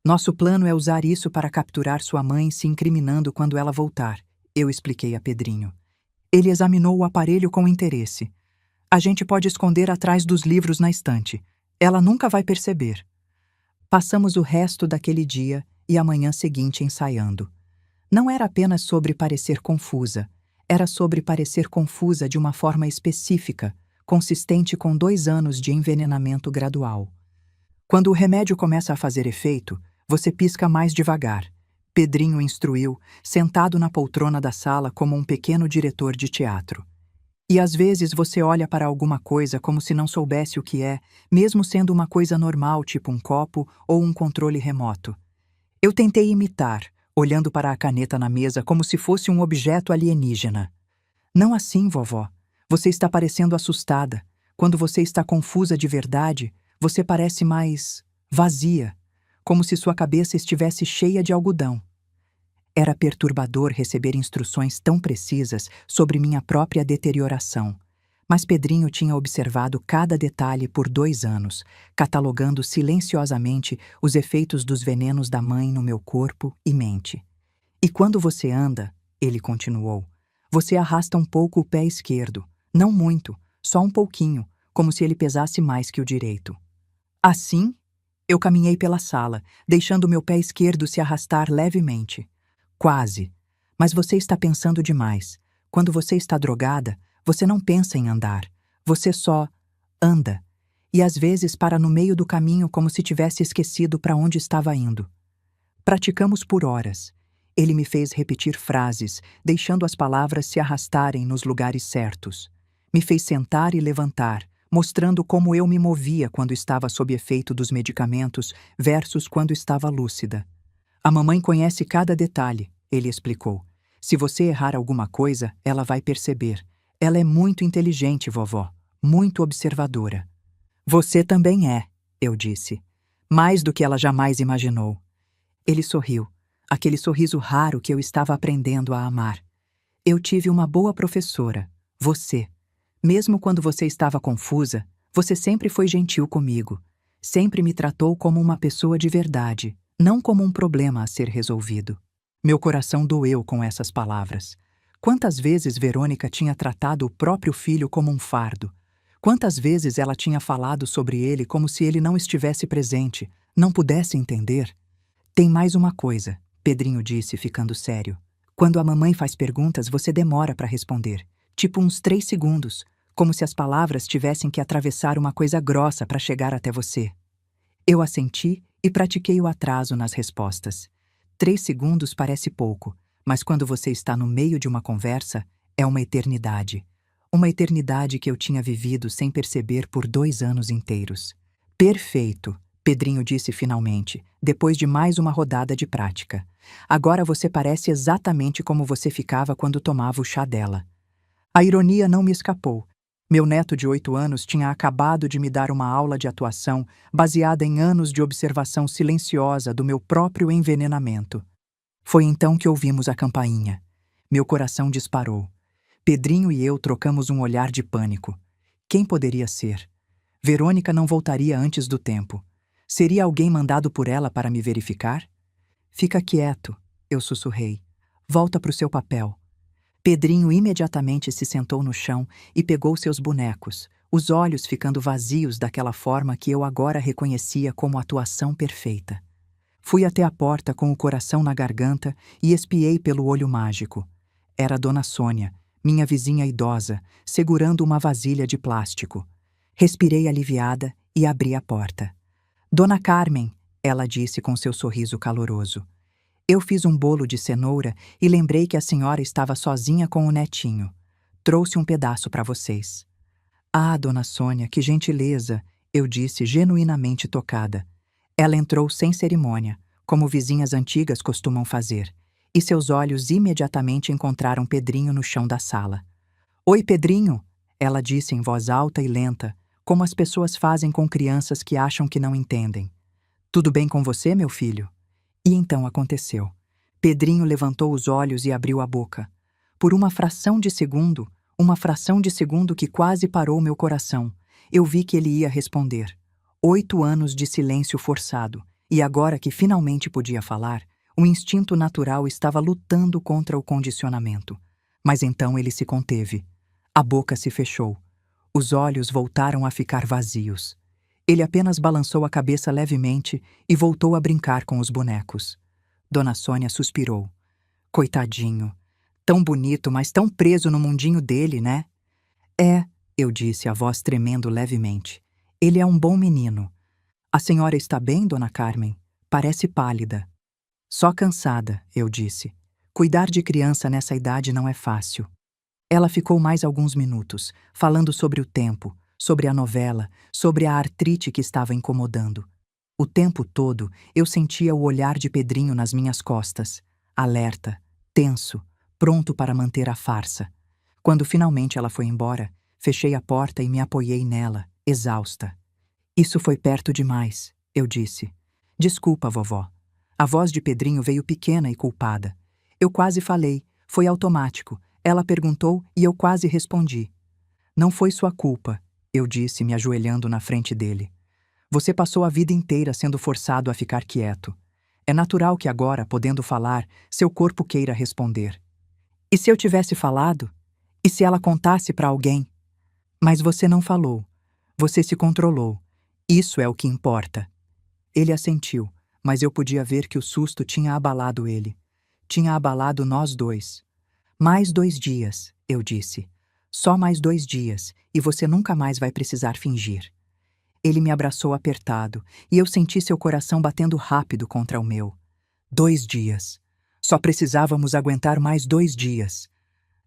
A: Nosso plano é usar isso para capturar sua mãe se incriminando quando ela voltar, eu expliquei a Pedrinho. Ele examinou o aparelho com interesse. A gente pode esconder atrás dos livros na estante. Ela nunca vai perceber. Passamos o resto daquele dia e a manhã seguinte ensaiando. Não era apenas sobre parecer confusa, era sobre parecer confusa de uma forma específica, consistente com 2 anos de envenenamento gradual. Quando o remédio começa a fazer efeito, você pisca mais devagar. Pedrinho instruiu, sentado na poltrona da sala como um pequeno diretor de teatro. E às vezes você olha para alguma coisa como se não soubesse o que é, mesmo sendo uma coisa normal, tipo um copo ou um controle remoto. Eu tentei imitar, olhando para a caneta na mesa como se fosse um objeto alienígena. Não assim, vovó. Você está parecendo assustada. Quando você está confusa de verdade, você parece mais vazia, como se sua cabeça estivesse cheia de algodão. Era perturbador receber instruções tão precisas sobre minha própria deterioração, mas Pedrinho tinha observado cada detalhe por 2 anos, catalogando silenciosamente os efeitos dos venenos da mãe no meu corpo e mente. E quando você anda, ele continuou, você arrasta um pouco o pé esquerdo, não muito, só um pouquinho, como se ele pesasse mais que o direito. Assim, eu caminhei pela sala, deixando meu pé esquerdo se arrastar levemente. Quase. Mas você está pensando demais. Quando você está drogada, você não pensa em andar. Você só anda. E às vezes para no meio do caminho como se tivesse esquecido para onde estava indo. Praticamos por horas. Ele me fez repetir frases, deixando as palavras se arrastarem nos lugares certos. Me fez sentar e levantar, mostrando como eu me movia quando estava sob efeito dos medicamentos versus quando estava lúcida. A mamãe conhece cada detalhe, ele explicou. Se você errar alguma coisa, ela vai perceber. Ela é muito inteligente, vovó, muito observadora. Você também é, eu disse. Mais do que ela jamais imaginou. Ele sorriu, aquele sorriso raro que eu estava aprendendo a amar. Eu tive uma boa professora, você. Mesmo quando você estava confusa, você sempre foi gentil comigo. Sempre me tratou como uma pessoa de verdade, não como um problema a ser resolvido. Meu coração doeu com essas palavras. Quantas vezes Verônica tinha tratado o próprio filho como um fardo? Quantas vezes ela tinha falado sobre ele como se ele não estivesse presente, não pudesse entender? Tem mais uma coisa, Pedrinho disse, ficando sério. Quando a mamãe faz perguntas, você demora para responder. Tipo uns 3 segundos, como se as palavras tivessem que atravessar uma coisa grossa para chegar até você. Eu assenti e pratiquei o atraso nas respostas. 3 segundos parece pouco, mas quando você está no meio de uma conversa, é uma eternidade. Uma eternidade que eu tinha vivido sem perceber por 2 anos inteiros. Perfeito, Pedrinho disse finalmente, depois de mais uma rodada de prática. Agora você parece exatamente como você ficava quando tomava o chá dela. A ironia não me escapou. Meu neto de 8 anos tinha acabado de me dar uma aula de atuação baseada em anos de observação silenciosa do meu próprio envenenamento. Foi então que ouvimos a campainha. Meu coração disparou. Pedrinho e eu trocamos um olhar de pânico. Quem poderia ser? Verônica não voltaria antes do tempo. Seria alguém mandado por ela para me verificar? Fica quieto, eu sussurrei. Volta para o seu papel. Pedrinho imediatamente se sentou no chão e pegou seus bonecos, os olhos ficando vazios daquela forma que eu agora reconhecia como atuação perfeita. Fui até a porta com o coração na garganta e espiei pelo olho mágico. Era Dona Sônia, minha vizinha idosa, segurando uma vasilha de plástico. Respirei aliviada e abri a porta. Dona Carmen, ela disse com seu sorriso caloroso. Eu fiz um bolo de cenoura e lembrei que a senhora estava sozinha com o netinho. Trouxe um pedaço para vocês. Ah, Dona Sônia, que gentileza, eu disse genuinamente tocada. Ela entrou sem cerimônia, como vizinhas antigas costumam fazer, e seus olhos imediatamente encontraram Pedrinho no chão da sala. Oi, Pedrinho, ela disse em voz alta e lenta, como as pessoas fazem com crianças que acham que não entendem. Tudo bem com você, meu filho? E então aconteceu. Pedrinho levantou os olhos e abriu a boca. Por uma fração de segundo que quase parou meu coração, eu vi que ele ia responder. 8 anos de silêncio forçado, e agora que finalmente podia falar, o instinto natural estava lutando contra o condicionamento. Mas então ele se conteve. A boca se fechou. Os olhos voltaram a ficar vazios. Ele apenas balançou a cabeça levemente e voltou a brincar com os bonecos. Dona Sônia suspirou. Coitadinho. Tão bonito, mas tão preso no mundinho dele, né? É, eu disse, a voz tremendo levemente. Ele é um bom menino. A senhora está bem, Dona Carmen? Parece pálida. Só cansada, eu disse. Cuidar de criança nessa idade não é fácil. Ela ficou mais alguns minutos, falando sobre o tempo, sobre a novela, sobre a artrite que estava incomodando. O tempo todo, eu sentia o olhar de Pedrinho nas minhas costas, alerta, tenso, pronto para manter a farsa. Quando finalmente ela foi embora, fechei a porta e me apoiei nela, exausta. Isso foi perto demais, eu disse. Desculpa, vovó. A voz de Pedrinho veio pequena e culpada. Eu quase falei, foi automático. Ela perguntou e eu quase respondi. Não foi sua culpa, eu disse, me ajoelhando na frente dele. Você passou a vida inteira sendo forçado a ficar quieto. É natural que agora, podendo falar, seu corpo queira responder. E se eu tivesse falado? E se ela contasse para alguém? Mas você não falou. Você se controlou. Isso é o que importa. Ele assentiu, mas eu podia ver que o susto tinha abalado ele. Tinha abalado nós dois. Mais 2 dias, eu disse. Só mais 2 dias, e você nunca mais vai precisar fingir. Ele me abraçou apertado, e eu senti seu coração batendo rápido contra o meu. 2 dias. Só precisávamos aguentar mais 2 dias.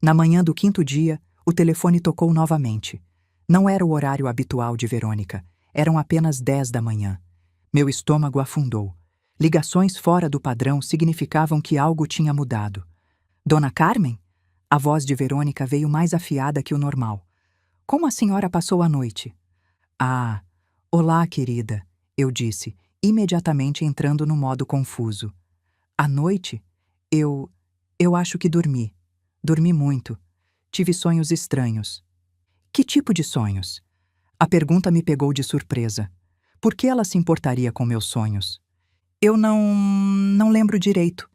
A: Na manhã do 5º dia, o telefone tocou novamente. Não era o horário habitual de Verônica. Eram apenas 10 da manhã. Meu estômago afundou. Ligações fora do padrão significavam que algo tinha mudado. Dona Carmen? A voz de Verônica veio mais afiada que o normal. Como a senhora passou a noite? Ah, olá, querida, eu disse, imediatamente entrando no modo confuso. À noite? Eu acho que dormi. Dormi muito. Tive sonhos estranhos. Que tipo de sonhos? A pergunta me pegou de surpresa. Por que ela se importaria com meus sonhos? Eu não lembro direito.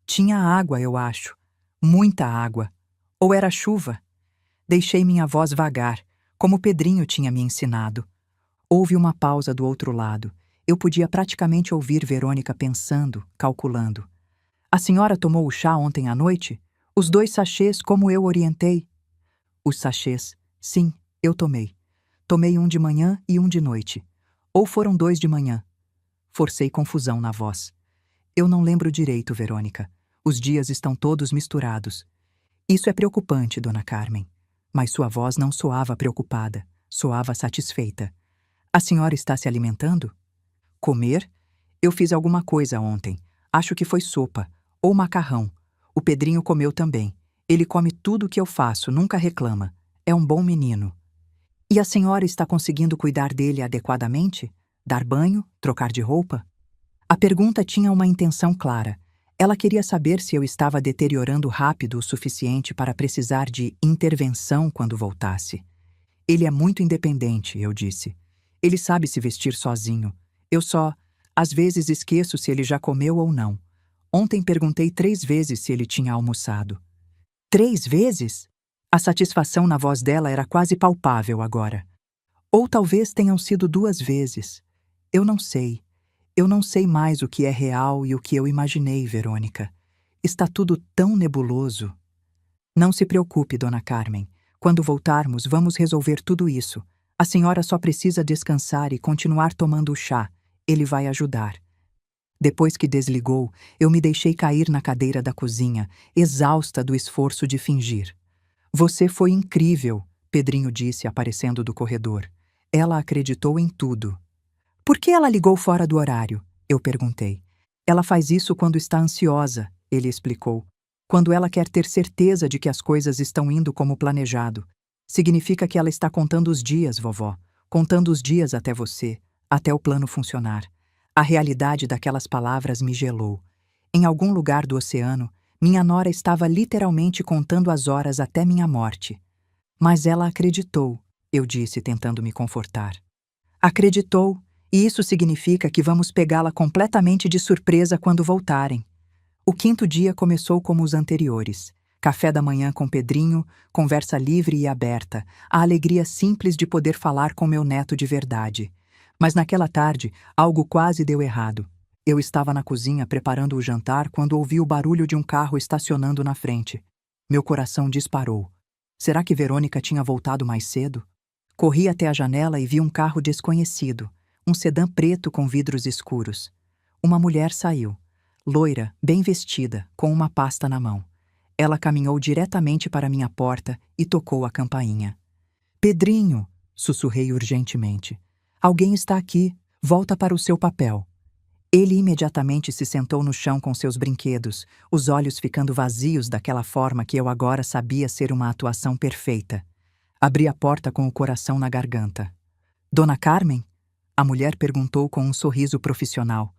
A: Tinha água, eu acho. Muita água. Ou era chuva? Deixei minha voz vagar, como Pedrinho tinha me ensinado. Houve uma pausa do outro lado. Eu podia praticamente ouvir Verônica pensando, calculando. A senhora tomou o chá ontem à noite? Os 2 sachês, como eu orientei? Os sachês, sim, eu tomei. Tomei um de manhã e um de noite. Ou foram 2 de manhã. Forcei confusão na voz. Eu não lembro direito, Verônica. Os dias estão todos misturados. Isso é preocupante, dona Carmen. Mas sua voz não soava preocupada, soava satisfeita. A senhora está se alimentando? Comer? Eu fiz alguma coisa ontem. Acho que foi sopa. Ou macarrão. O Pedrinho comeu também. Ele come tudo o que eu faço, nunca reclama. É um bom menino. E a senhora está conseguindo cuidar dele adequadamente? Dar banho? Trocar de roupa? A pergunta tinha uma intenção clara. Ela queria saber se eu estava deteriorando rápido o suficiente para precisar de intervenção quando voltasse. Ele é muito independente, eu disse. Ele sabe se vestir sozinho. Eu só, às vezes, esqueço se ele já comeu ou não. Ontem perguntei 3 vezes se ele tinha almoçado. 3 vezes? A satisfação na voz dela era quase palpável agora. Ou talvez tenham sido 2 vezes. Eu não sei. Eu não sei mais o que é real e o que eu imaginei, Verônica. Está tudo tão nebuloso. Não se preocupe, dona Carmen. Quando voltarmos, vamos resolver tudo isso. A senhora só precisa descansar e continuar tomando o chá. Ele vai ajudar. Depois que desligou, eu me deixei cair na cadeira da cozinha, exausta do esforço de fingir. Você foi incrível, Pedrinho disse, aparecendo do corredor. Ela acreditou em tudo. Por que ela ligou fora do horário? Eu perguntei. Ela faz isso quando está ansiosa, ele explicou. Quando ela quer ter certeza de que as coisas estão indo como planejado. Significa que ela está contando os dias, vovó. Contando os dias até você, até o plano funcionar. A realidade daquelas palavras me gelou. Em algum lugar do oceano, minha nora estava literalmente contando as horas até minha morte. Mas ela acreditou, eu disse, tentando me confortar. Acreditou, e isso significa que vamos pegá-la completamente de surpresa quando voltarem. O 5º dia começou como os anteriores. Café da manhã com Pedrinho, conversa livre e aberta, a alegria simples de poder falar com meu neto de verdade. Mas naquela tarde, algo quase deu errado. Eu estava na cozinha preparando o jantar quando ouvi o barulho de um carro estacionando na frente. Meu coração disparou. Será que Verônica tinha voltado mais cedo? Corri até a janela e vi um carro desconhecido, um sedã preto com vidros escuros. Uma mulher saiu, loira, bem vestida, com uma pasta na mão. Ela caminhou diretamente para minha porta e tocou a campainha. Pedrinho, sussurrei urgentemente. Alguém está aqui, volta para o seu papel. Ele imediatamente se sentou no chão com seus brinquedos, os olhos ficando vazios daquela forma que eu agora sabia ser uma atuação perfeita. Abri a porta com o coração na garganta. Dona Carmen? A mulher perguntou com um sorriso profissional.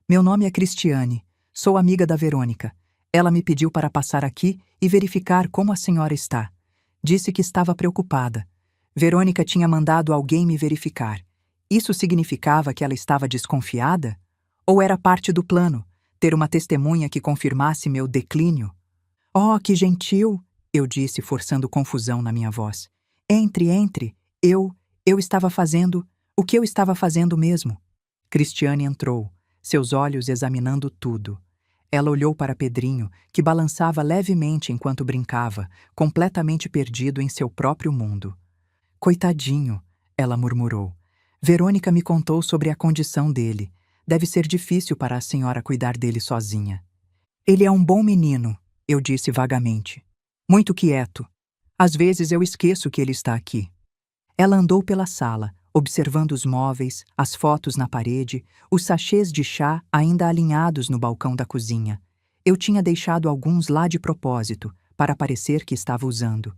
A: Meu nome é Cristiane, sou amiga da Verônica. Ela me pediu para passar aqui e verificar como a senhora está. Disse que estava preocupada. Verônica tinha mandado alguém me verificar. Isso significava que ela estava desconfiada? Ou era parte do plano, ter uma testemunha que confirmasse meu declínio? Oh, que gentil! Eu disse, forçando confusão na minha voz. Entre. Eu estava fazendo o que eu estava fazendo mesmo. Cristiane entrou, seus olhos examinando tudo. Ela olhou para Pedrinho, que balançava levemente enquanto brincava, completamente perdido em seu próprio mundo. Coitadinho, ela murmurou. Verônica me contou sobre a condição dele. Deve ser difícil para a senhora cuidar dele sozinha. Ele é um bom menino, eu disse vagamente. Muito quieto. Às vezes eu esqueço que ele está aqui. Ela andou pela sala, observando os móveis, as fotos na parede, os sachês de chá ainda alinhados no balcão da cozinha. Eu tinha deixado alguns lá de propósito, para parecer que estava usando.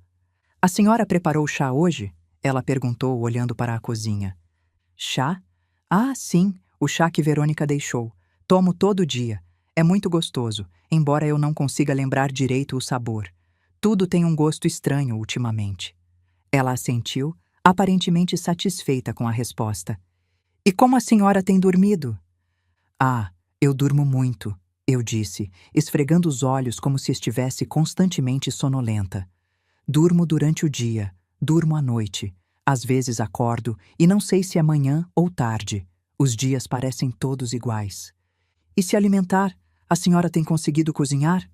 A: A senhora preparou chá hoje? Ela perguntou, olhando para a cozinha. Chá? Ah, sim, o chá que Verônica deixou. Tomo todo dia. É muito gostoso, embora eu não consiga lembrar direito o sabor. Tudo tem um gosto estranho ultimamente. Ela assentiu, aparentemente satisfeita com a resposta. E como a senhora tem dormido? Ah, eu durmo muito, eu disse, esfregando os olhos como se estivesse constantemente sonolenta. Durmo durante o dia, durmo à noite. Às vezes acordo e não sei se é manhã ou tarde. Os dias parecem todos iguais. E se alimentar? A senhora tem conseguido cozinhar?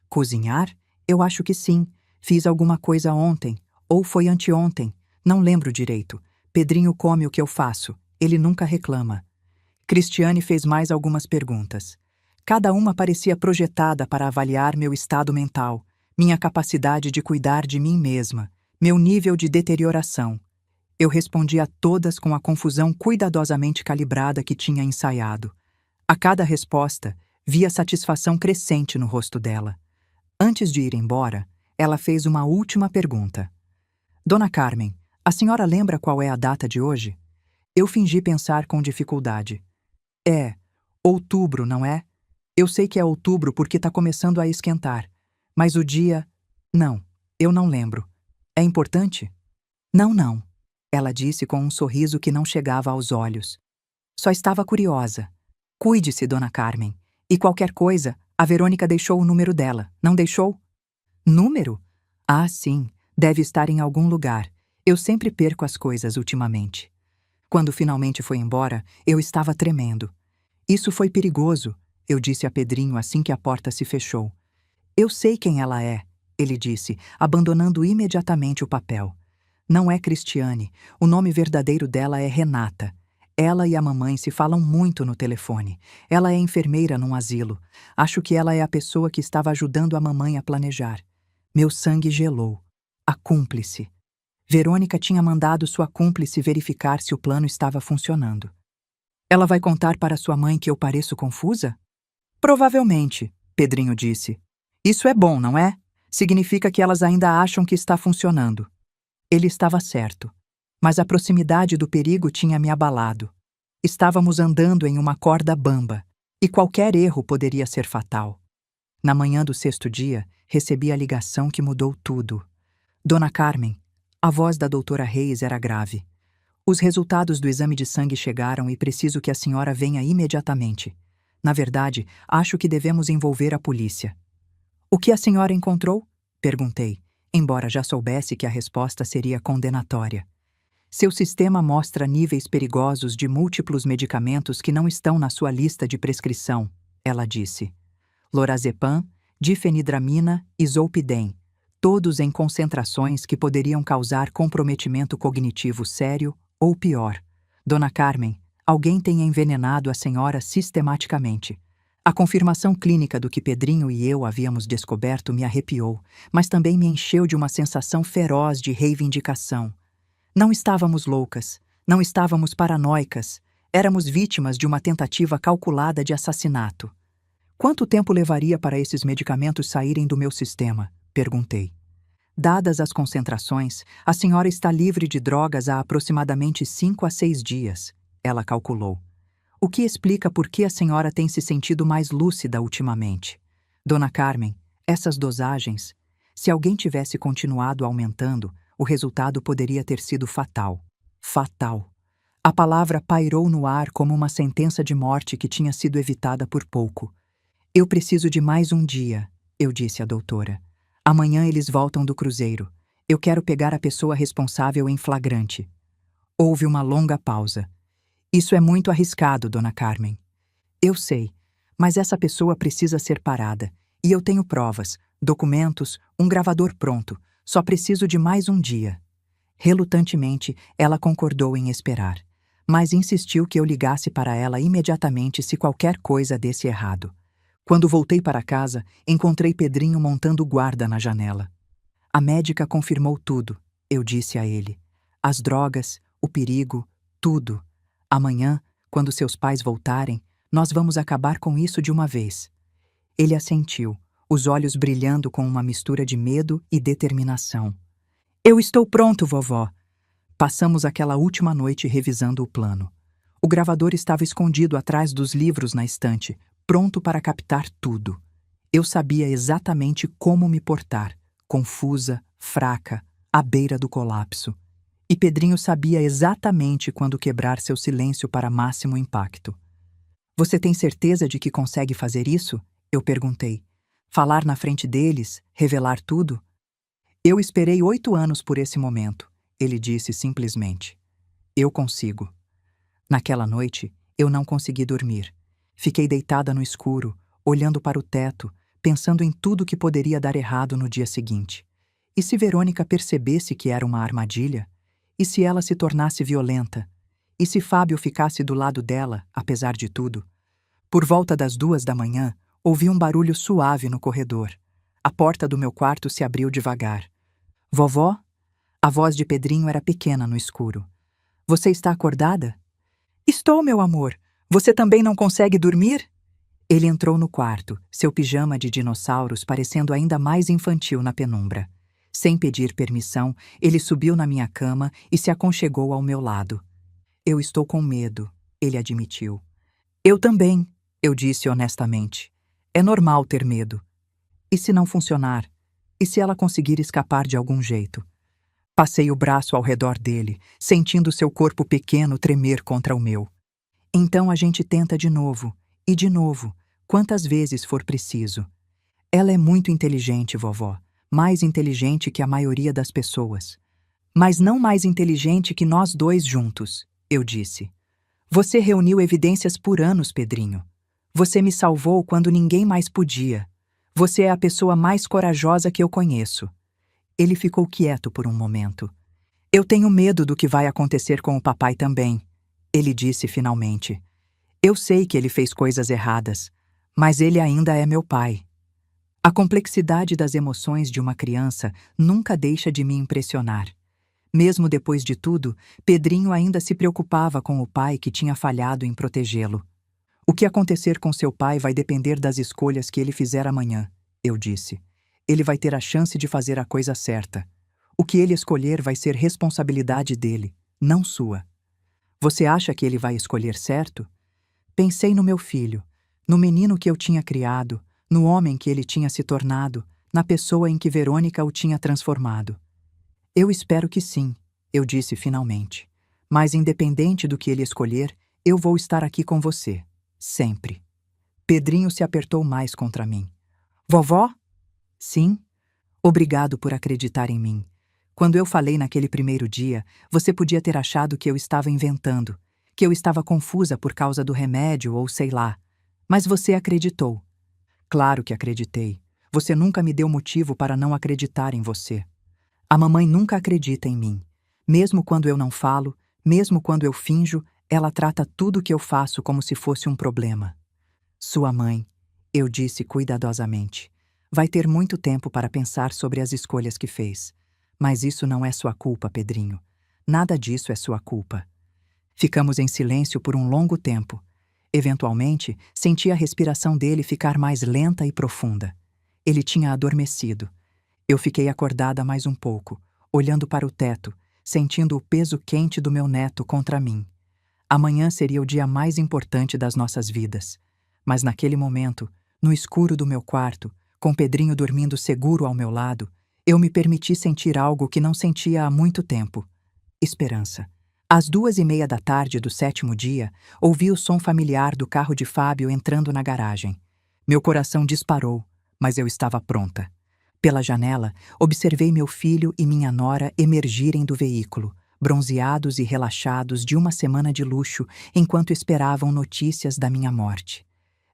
A: Cozinhar? Eu acho que sim. Fiz alguma coisa ontem, ou foi anteontem. Não lembro direito. Pedrinho come o que eu faço. Ele nunca reclama. Cristiane fez mais algumas perguntas. Cada uma parecia projetada para avaliar meu estado mental, minha capacidade de cuidar de mim mesma, meu nível de deterioração. Eu respondi a todas com a confusão cuidadosamente calibrada que tinha ensaiado. A cada resposta, via satisfação crescente no rosto dela. Antes de ir embora, ela fez uma última pergunta. Dona Carmen, a senhora lembra qual é a data de hoje? Eu fingi pensar com dificuldade. É, outubro, não é? Eu sei que é outubro porque está começando a esquentar. Mas o dia... Não, eu não lembro. É importante? Não, não. Ela disse com um sorriso que não chegava aos olhos. Só estava curiosa. Cuide-se, Dona Carmen. E qualquer coisa, a Verônica deixou o número dela, não deixou? Número? Ah, sim. Deve estar em algum lugar. Eu sempre perco as coisas ultimamente. Quando finalmente foi embora, eu estava tremendo. Isso foi perigoso, eu disse a Pedrinho assim que a porta se fechou. Eu sei quem ela é, ele disse, abandonando imediatamente o papel. Não é Cristiane. O nome verdadeiro dela é Renata. Ela e a mamãe se falam muito no telefone. Ela é enfermeira num asilo. Acho que ela é a pessoa que estava ajudando a mamãe a planejar. Meu sangue gelou. A cúmplice. Verônica tinha mandado sua cúmplice verificar se o plano estava funcionando. Ela vai contar para sua mãe que eu pareço confusa? Provavelmente, Pedrinho disse. Isso é bom, não é? Significa que elas ainda acham que está funcionando. Ele estava certo, mas a proximidade do perigo tinha me abalado. Estávamos andando em uma corda bamba, e qualquer erro poderia ser fatal. Na manhã do sexto dia, recebi a ligação que mudou tudo. Dona Carmen, a voz da doutora Reis era grave. Os resultados do exame de sangue chegaram e preciso que a senhora venha imediatamente. Na verdade, acho que devemos envolver a polícia. O que a senhora encontrou? Perguntei, embora já soubesse que a resposta seria condenatória. Seu sistema mostra níveis perigosos de múltiplos medicamentos que não estão na sua lista de prescrição, ela disse. Lorazepam, difenidramina e zolpidem, todos em concentrações que poderiam causar comprometimento cognitivo sério ou pior. Dona Carmen, alguém tem envenenado a senhora sistematicamente. A confirmação clínica do que Pedrinho e eu havíamos descoberto me arrepiou, mas também me encheu de uma sensação feroz de reivindicação. Não estávamos loucas, não estávamos paranoicas, éramos vítimas de uma tentativa calculada de assassinato. Quanto tempo levaria para esses medicamentos saírem do meu sistema? Perguntei. Dadas as concentrações, a senhora está livre de drogas há aproximadamente 5 a 6 dias, ela calculou. O que explica por que a senhora tem se sentido mais lúcida ultimamente. Dona Carmen, essas dosagens, se alguém tivesse continuado aumentando, o resultado poderia ter sido fatal. Fatal. A palavra pairou no ar como uma sentença de morte que tinha sido evitada por pouco. Eu preciso de mais um dia, eu disse à doutora. Amanhã eles voltam do cruzeiro. Eu quero pegar a pessoa responsável em flagrante. Houve uma longa pausa. Isso é muito arriscado, Dona Carmen. Eu sei, mas essa pessoa precisa ser parada. E eu tenho provas, documentos, um gravador pronto. Só preciso de mais um dia. Relutantemente, ela concordou em esperar, mas insistiu que eu ligasse para ela imediatamente se qualquer coisa desse errado. Quando voltei para casa, encontrei Pedrinho montando guarda na janela. A médica confirmou tudo, eu disse a ele. As drogas, o perigo, tudo. Amanhã, quando seus pais voltarem, nós vamos acabar com isso de uma vez. Ele assentiu, os olhos brilhando com uma mistura de medo e determinação. Eu estou pronto, vovó. Passamos aquela última noite revisando o plano. O gravador estava escondido atrás dos livros na estante, pronto para captar tudo. Eu sabia exatamente como me portar, confusa, fraca, à beira do colapso. E Pedrinho sabia exatamente quando quebrar seu silêncio para máximo impacto. Você tem certeza de que consegue fazer isso? Eu perguntei. Falar na frente deles, revelar tudo? Eu esperei 8 anos por esse momento, ele disse simplesmente. Eu consigo. Naquela noite, eu não consegui dormir. Fiquei deitada no escuro, olhando para o teto, pensando em tudo que poderia dar errado no dia seguinte. E se Verônica percebesse que era uma armadilha? E se ela se tornasse violenta? E se Fábio ficasse do lado dela, apesar de tudo? Por volta das 2 da manhã, ouvi um barulho suave no corredor. A porta do meu quarto se abriu devagar. Vovó? A voz de Pedrinho era pequena no escuro. Você está acordada? Estou, meu amor. Você também não consegue dormir? Ele entrou no quarto, seu pijama de dinossauros parecendo ainda mais infantil na penumbra. Sem pedir permissão, ele subiu na minha cama e se aconchegou ao meu lado. Eu estou com medo, ele admitiu. Eu também, eu disse honestamente. É normal ter medo. E se não funcionar? E se ela conseguir escapar de algum jeito? Passei o braço ao redor dele, sentindo seu corpo pequeno tremer contra o meu. Então a gente tenta de novo, e de novo, quantas vezes for preciso. Ela é muito inteligente, vovó, mais inteligente que a maioria das pessoas. Mas não mais inteligente que nós dois juntos, eu disse. Você reuniu evidências por anos, Pedrinho. Você me salvou quando ninguém mais podia. Você é a pessoa mais corajosa que eu conheço. Ele ficou quieto por um momento. Eu tenho medo do que vai acontecer com o papai também, ele disse finalmente. Eu sei que ele fez coisas erradas, mas ele ainda é meu pai. A complexidade das emoções de uma criança nunca deixa de me impressionar. Mesmo depois de tudo, Pedrinho ainda se preocupava com o pai que tinha falhado em protegê-lo. O que acontecer com seu pai vai depender das escolhas que ele fizer amanhã, eu disse. Ele vai ter a chance de fazer a coisa certa. O que ele escolher vai ser responsabilidade dele, não sua. Você acha que ele vai escolher certo? Pensei no meu filho, no menino que eu tinha criado, no homem que ele tinha se tornado, na pessoa em que Verônica o tinha transformado. Eu espero que sim, eu disse finalmente. Mas independente do que ele escolher, eu vou estar aqui com você, sempre. Pedrinho se apertou mais contra mim. Vovó? Sim? Obrigado por acreditar em mim. Quando eu falei naquele primeiro dia, você podia ter achado que eu estava inventando, que eu estava confusa por causa do remédio ou sei lá. Mas você acreditou. Claro que acreditei. Você nunca me deu motivo para não acreditar em você. A mamãe nunca acredita em mim. Mesmo quando eu não falo, mesmo quando eu finjo, ela trata tudo o que eu faço como se fosse um problema. Sua mãe, eu disse cuidadosamente, vai ter muito tempo para pensar sobre as escolhas que fez. Mas isso não é sua culpa, Pedrinho. Nada disso é sua culpa. Ficamos em silêncio por um longo tempo. Eventualmente, senti a respiração dele ficar mais lenta e profunda. Ele tinha adormecido. Eu fiquei acordada mais um pouco, olhando para o teto, sentindo o peso quente do meu neto contra mim. Amanhã seria o dia mais importante das nossas vidas. Mas naquele momento, no escuro do meu quarto, com Pedrinho dormindo seguro ao meu lado, eu me permiti sentir algo que não sentia há muito tempo. Esperança. Às 2:30 da tarde do 7º dia, ouvi o som familiar do carro de Fábio entrando na garagem. Meu coração disparou, mas eu estava pronta. Pela janela, observei meu filho e minha nora emergirem do veículo, bronzeados e relaxados de uma semana de luxo, enquanto esperavam notícias da minha morte.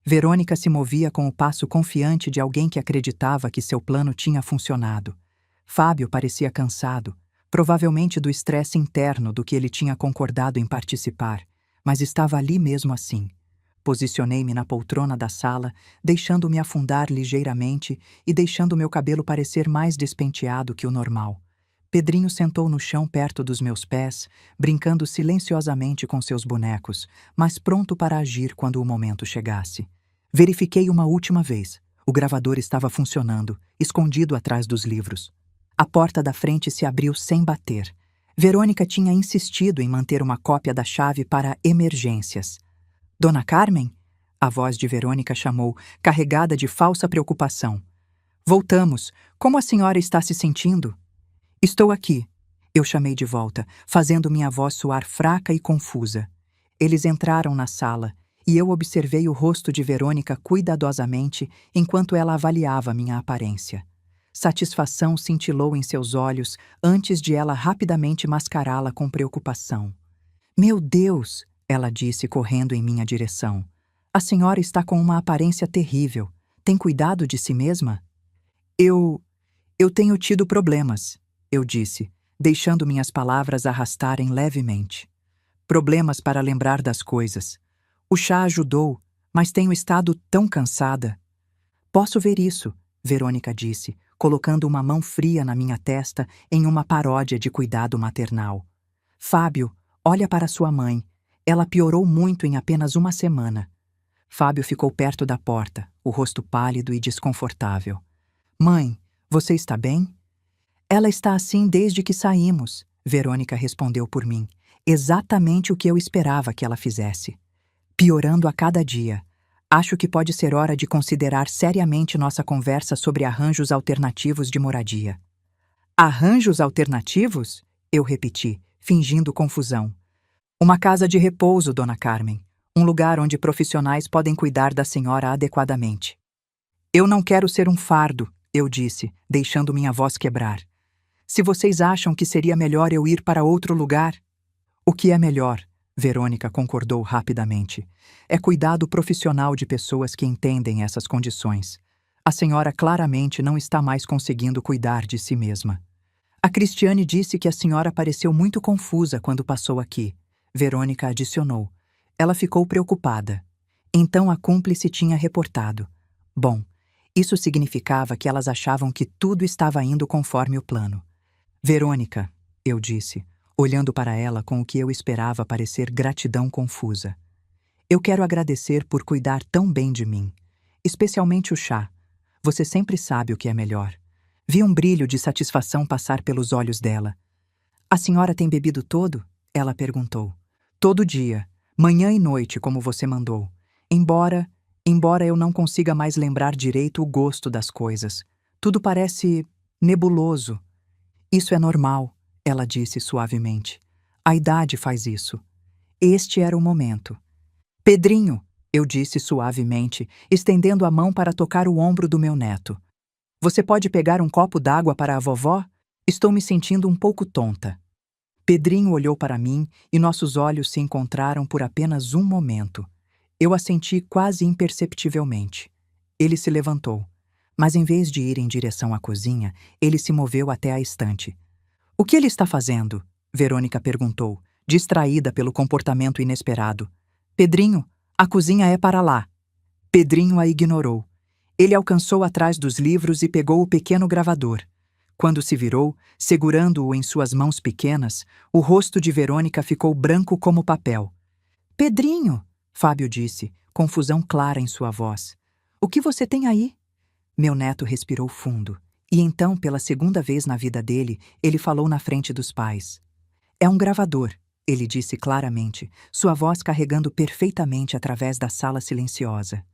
A: Verônica se movia com o passo confiante de alguém que acreditava que seu plano tinha funcionado. Fábio parecia cansado, provavelmente do estresse interno do que ele tinha concordado em participar, mas estava ali mesmo assim. Posicionei-me na poltrona da sala, deixando-me afundar ligeiramente e deixando meu cabelo parecer mais despenteado que o normal. Pedrinho sentou no chão perto dos meus pés, brincando silenciosamente com seus bonecos, mas pronto para agir quando o momento chegasse. Verifiquei uma última vez. O gravador estava funcionando, escondido atrás dos livros. A porta da frente se abriu sem bater. Verônica tinha insistido em manter uma cópia da chave para emergências. Dona Carmen? A voz de Verônica chamou, carregada de falsa preocupação. Voltamos. Como a senhora está se sentindo? Estou aqui, eu chamei de volta, fazendo minha voz soar fraca e confusa. Eles entraram na sala e eu observei o rosto de Verônica cuidadosamente enquanto ela avaliava minha aparência. Satisfação cintilou em seus olhos antes de ela rapidamente mascará-la com preocupação. Meu Deus, ela disse correndo em minha direção. A senhora está com uma aparência terrível. Tem cuidado de si mesma? Eu tenho tido problemas, eu disse, deixando minhas palavras arrastarem levemente. Problemas para lembrar das coisas. O chá ajudou, mas tenho estado tão cansada. Posso ver isso, Verônica disse, colocando uma mão fria na minha testa em uma paródia de cuidado maternal. Fábio, olha para sua mãe. Ela piorou muito em apenas uma semana. Fábio ficou perto da porta, o rosto pálido e desconfortável. Mãe, você está bem? Ela está assim desde que saímos, Verônica respondeu por mim. Exatamente o que eu esperava que ela fizesse. Piorando a cada dia. Acho que pode ser hora de considerar seriamente nossa conversa sobre arranjos alternativos de moradia. Arranjos alternativos? Eu repeti, fingindo confusão. Uma casa de repouso, Dona Carmen. Um lugar onde profissionais podem cuidar da senhora adequadamente. Eu não quero ser um fardo, eu disse, deixando minha voz quebrar. Se vocês acham que seria melhor eu ir para outro lugar... O que é melhor, Verônica concordou rapidamente, é cuidado profissional de pessoas que entendem essas condições. A senhora claramente não está mais conseguindo cuidar de si mesma. A Cristiane disse que a senhora pareceu muito confusa quando passou aqui. Verônica adicionou. Ela ficou preocupada. Então a cúmplice tinha reportado. Bom, isso significava que elas achavam que tudo estava indo conforme o plano. Verônica, eu disse, olhando para ela com o que eu esperava parecer gratidão confusa. Eu quero agradecer por cuidar tão bem de mim, especialmente o chá. Você sempre sabe o que é melhor. Vi um brilho de satisfação passar pelos olhos dela. A senhora tem bebido todo? Ela perguntou. Todo dia, manhã e noite, como você mandou. Embora eu não consiga mais lembrar direito o gosto das coisas. Tudo parece nebuloso. Isso é normal, ela disse suavemente. A idade faz isso. Este era o momento. Pedrinho, eu disse suavemente, estendendo a mão para tocar o ombro do meu neto. Você pode pegar um copo d'água para a vovó? Estou me sentindo um pouco tonta. Pedrinho olhou para mim e nossos olhos se encontraram por apenas um momento. Eu assenti quase imperceptivelmente. Ele se levantou, mas em vez de ir em direção à cozinha, ele se moveu até a estante. O que ele está fazendo? Verônica perguntou, distraída pelo comportamento inesperado. Pedrinho, a cozinha é para lá. Pedrinho a ignorou. Ele alcançou atrás dos livros e pegou o pequeno gravador. Quando se virou, segurando-o em suas mãos pequenas, o rosto de Verônica ficou branco como papel. Pedrinho, Fábio disse, confusão clara em sua voz. O que você tem aí? Meu neto respirou fundo. E então, pela segunda vez na vida dele, ele falou na frente dos pais. É um gravador, ele disse claramente, sua voz carregando perfeitamente através da sala silenciosa.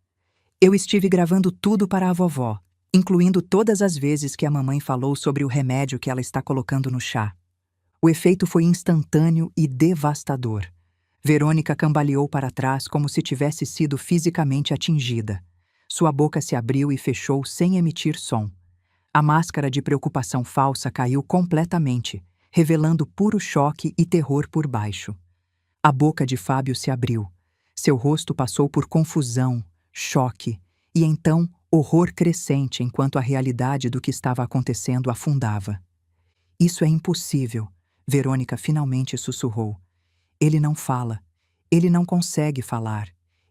A: Eu estive gravando tudo para a vovó, incluindo todas as vezes que a mamãe falou sobre o remédio que ela está colocando no chá. O efeito foi instantâneo e devastador. Verônica cambaleou para trás como se tivesse sido fisicamente atingida. Sua boca se abriu e fechou sem emitir som. A máscara de preocupação falsa caiu completamente, revelando puro choque e terror por baixo. A boca de Fábio se abriu. Seu rosto passou por confusão, choque e então horror crescente enquanto a realidade do que estava acontecendo afundava. Isso é impossível, Verônica finalmente sussurrou. Ele não fala. Ele não consegue falar.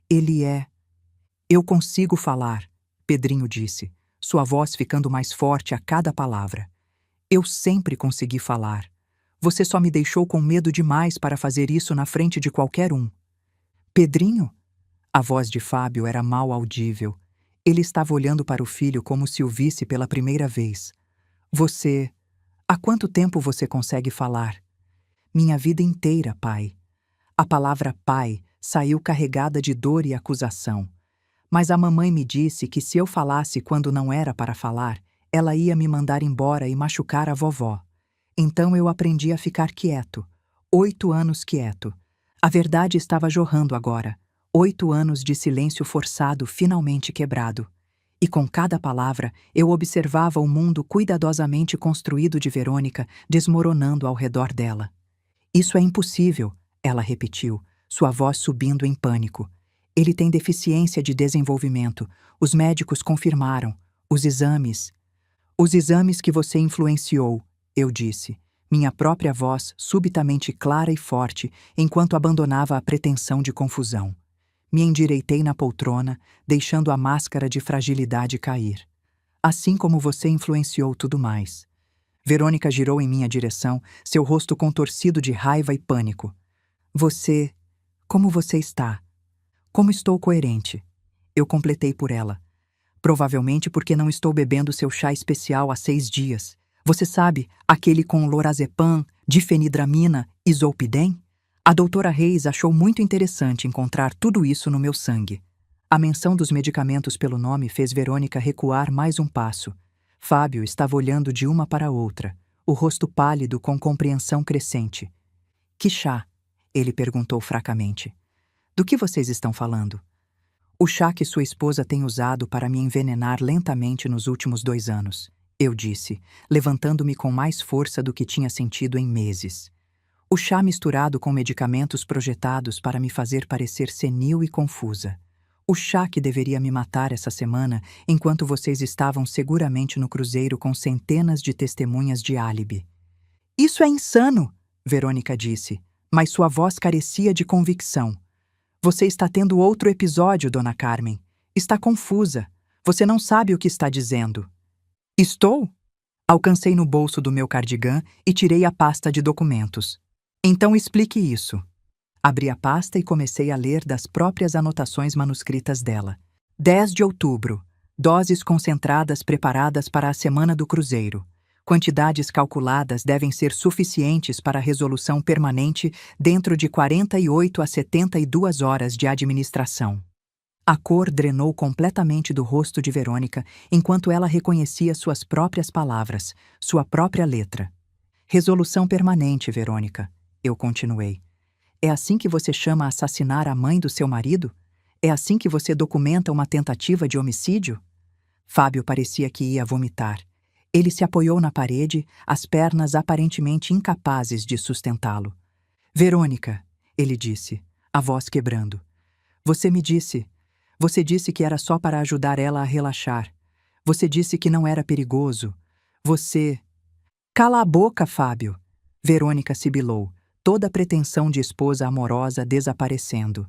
A: Ele é... Eu consigo falar, Pedrinho disse, sua voz ficando mais forte a cada palavra. Eu sempre consegui falar. Você só me deixou com medo demais para fazer isso na frente de qualquer um. Pedrinho? A voz de Fábio era mal audível. Ele estava olhando para o filho como se o visse pela primeira vez. Você... Há quanto tempo você consegue falar? Minha vida inteira, pai. A palavra pai saiu carregada de dor e acusação. Mas a mamãe me disse que se eu falasse quando não era para falar, ela ia me mandar embora e machucar a vovó. Então eu aprendi a ficar quieto. 8 anos quieto. A verdade estava jorrando agora. 8 anos de silêncio forçado finalmente quebrado. E com cada palavra, eu observava o mundo cuidadosamente construído de Verônica desmoronando ao redor dela. Isso é impossível, ela repetiu, sua voz subindo em pânico. Ele tem deficiência de desenvolvimento. Os médicos confirmaram. Os exames que você influenciou, eu disse, minha própria voz subitamente clara e forte, enquanto abandonava a pretensão de confusão. Me endireitei na poltrona, deixando a máscara de fragilidade cair. Assim como você influenciou tudo mais. Verônica girou em minha direção, seu rosto contorcido de raiva e pânico. Como você está? Como estou coerente? Eu completei por ela. Provavelmente porque não estou bebendo seu chá especial há 6 dias. Você sabe, aquele com lorazepam, difenidramina e zolpidem? A doutora Reis achou muito interessante encontrar tudo isso no meu sangue. A menção dos medicamentos pelo nome fez Verônica recuar mais um passo. Fábio estava olhando de uma para outra, o rosto pálido com compreensão crescente. Que chá? Ele perguntou fracamente. Do que vocês estão falando? O chá que sua esposa tem usado para me envenenar lentamente nos últimos 2 anos, eu disse, levantando-me com mais força do que tinha sentido em meses. O chá misturado com medicamentos projetados para me fazer parecer senil e confusa. O chá que deveria me matar essa semana enquanto vocês estavam seguramente no cruzeiro com centenas de testemunhas de álibi. Isso é insano, Verônica disse, mas sua voz carecia de convicção. Você está tendo outro episódio, Dona Carmen. Está confusa. Você não sabe o que está dizendo. Estou? Alcancei no bolso do meu cardigã e tirei a pasta de documentos. Então explique isso. Abri a pasta e comecei a ler das próprias anotações manuscritas dela. 10 de outubro. Doses concentradas preparadas para a semana do cruzeiro. Quantidades calculadas devem ser suficientes para a resolução permanente dentro de 48 a 72 horas de administração. A cor drenou completamente do rosto de Verônica enquanto ela reconhecia suas próprias palavras, sua própria letra. Resolução permanente, Verônica, eu continuei. É assim que você chama assassinar a mãe do seu marido? É assim que você documenta uma tentativa de homicídio? Fábio parecia que ia vomitar. Ele se apoiou na parede, as pernas aparentemente incapazes de sustentá-lo. Verônica, ele disse, a voz quebrando. Você disse que era só para ajudar ela a relaxar. Você disse que não era perigoso. Cala a boca, Fábio. Verônica sibilou, toda a pretensão de esposa amorosa desaparecendo.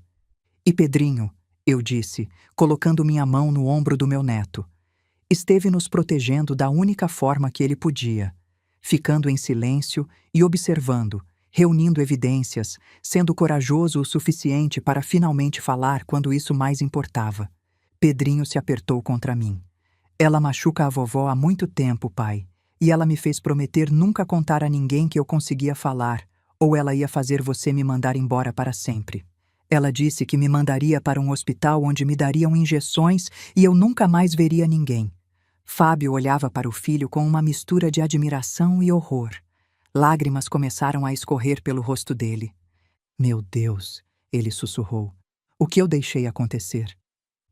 A: E Pedrinho, eu disse, colocando minha mão no ombro do meu neto. Esteve nos protegendo da única forma que ele podia, ficando em silêncio e observando, reunindo evidências, sendo corajoso o suficiente para finalmente falar quando isso mais importava. Pedrinho se apertou contra mim. Ela machuca a vovó há muito tempo, pai, e ela me fez prometer nunca contar a ninguém que eu conseguia falar, ou ela ia fazer você me mandar embora para sempre. Ela disse que me mandaria para um hospital onde me dariam injeções e eu nunca mais veria ninguém. Fábio olhava para o filho com uma mistura de admiração e horror. Lágrimas começaram a escorrer pelo rosto dele. Meu Deus, ele sussurrou. O que eu deixei acontecer?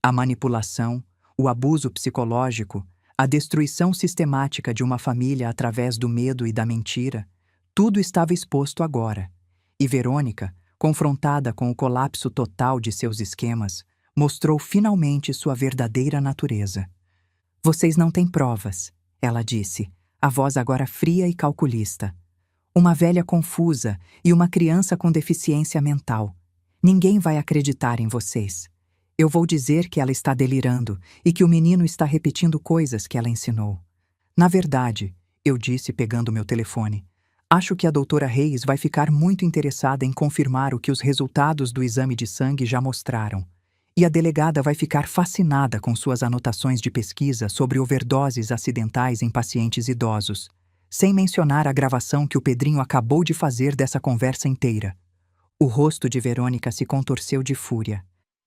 A: A manipulação, o abuso psicológico, a destruição sistemática de uma família através do medo e da mentira, tudo estava exposto agora. E Verônica, confrontada com o colapso total de seus esquemas, mostrou finalmente sua verdadeira natureza. Vocês não têm provas, ela disse, a voz agora fria e calculista. Uma velha confusa e uma criança com deficiência mental. Ninguém vai acreditar em vocês. Eu vou dizer que ela está delirando e que o menino está repetindo coisas que ela ensinou. Na verdade, eu disse pegando meu telefone, acho que a doutora Reis vai ficar muito interessada em confirmar o que os resultados do exame de sangue já mostraram. E a delegada vai ficar fascinada com suas anotações de pesquisa sobre overdoses acidentais em pacientes idosos, sem mencionar a gravação que o Pedrinho acabou de fazer dessa conversa inteira. O rosto de Verônica se contorceu de fúria.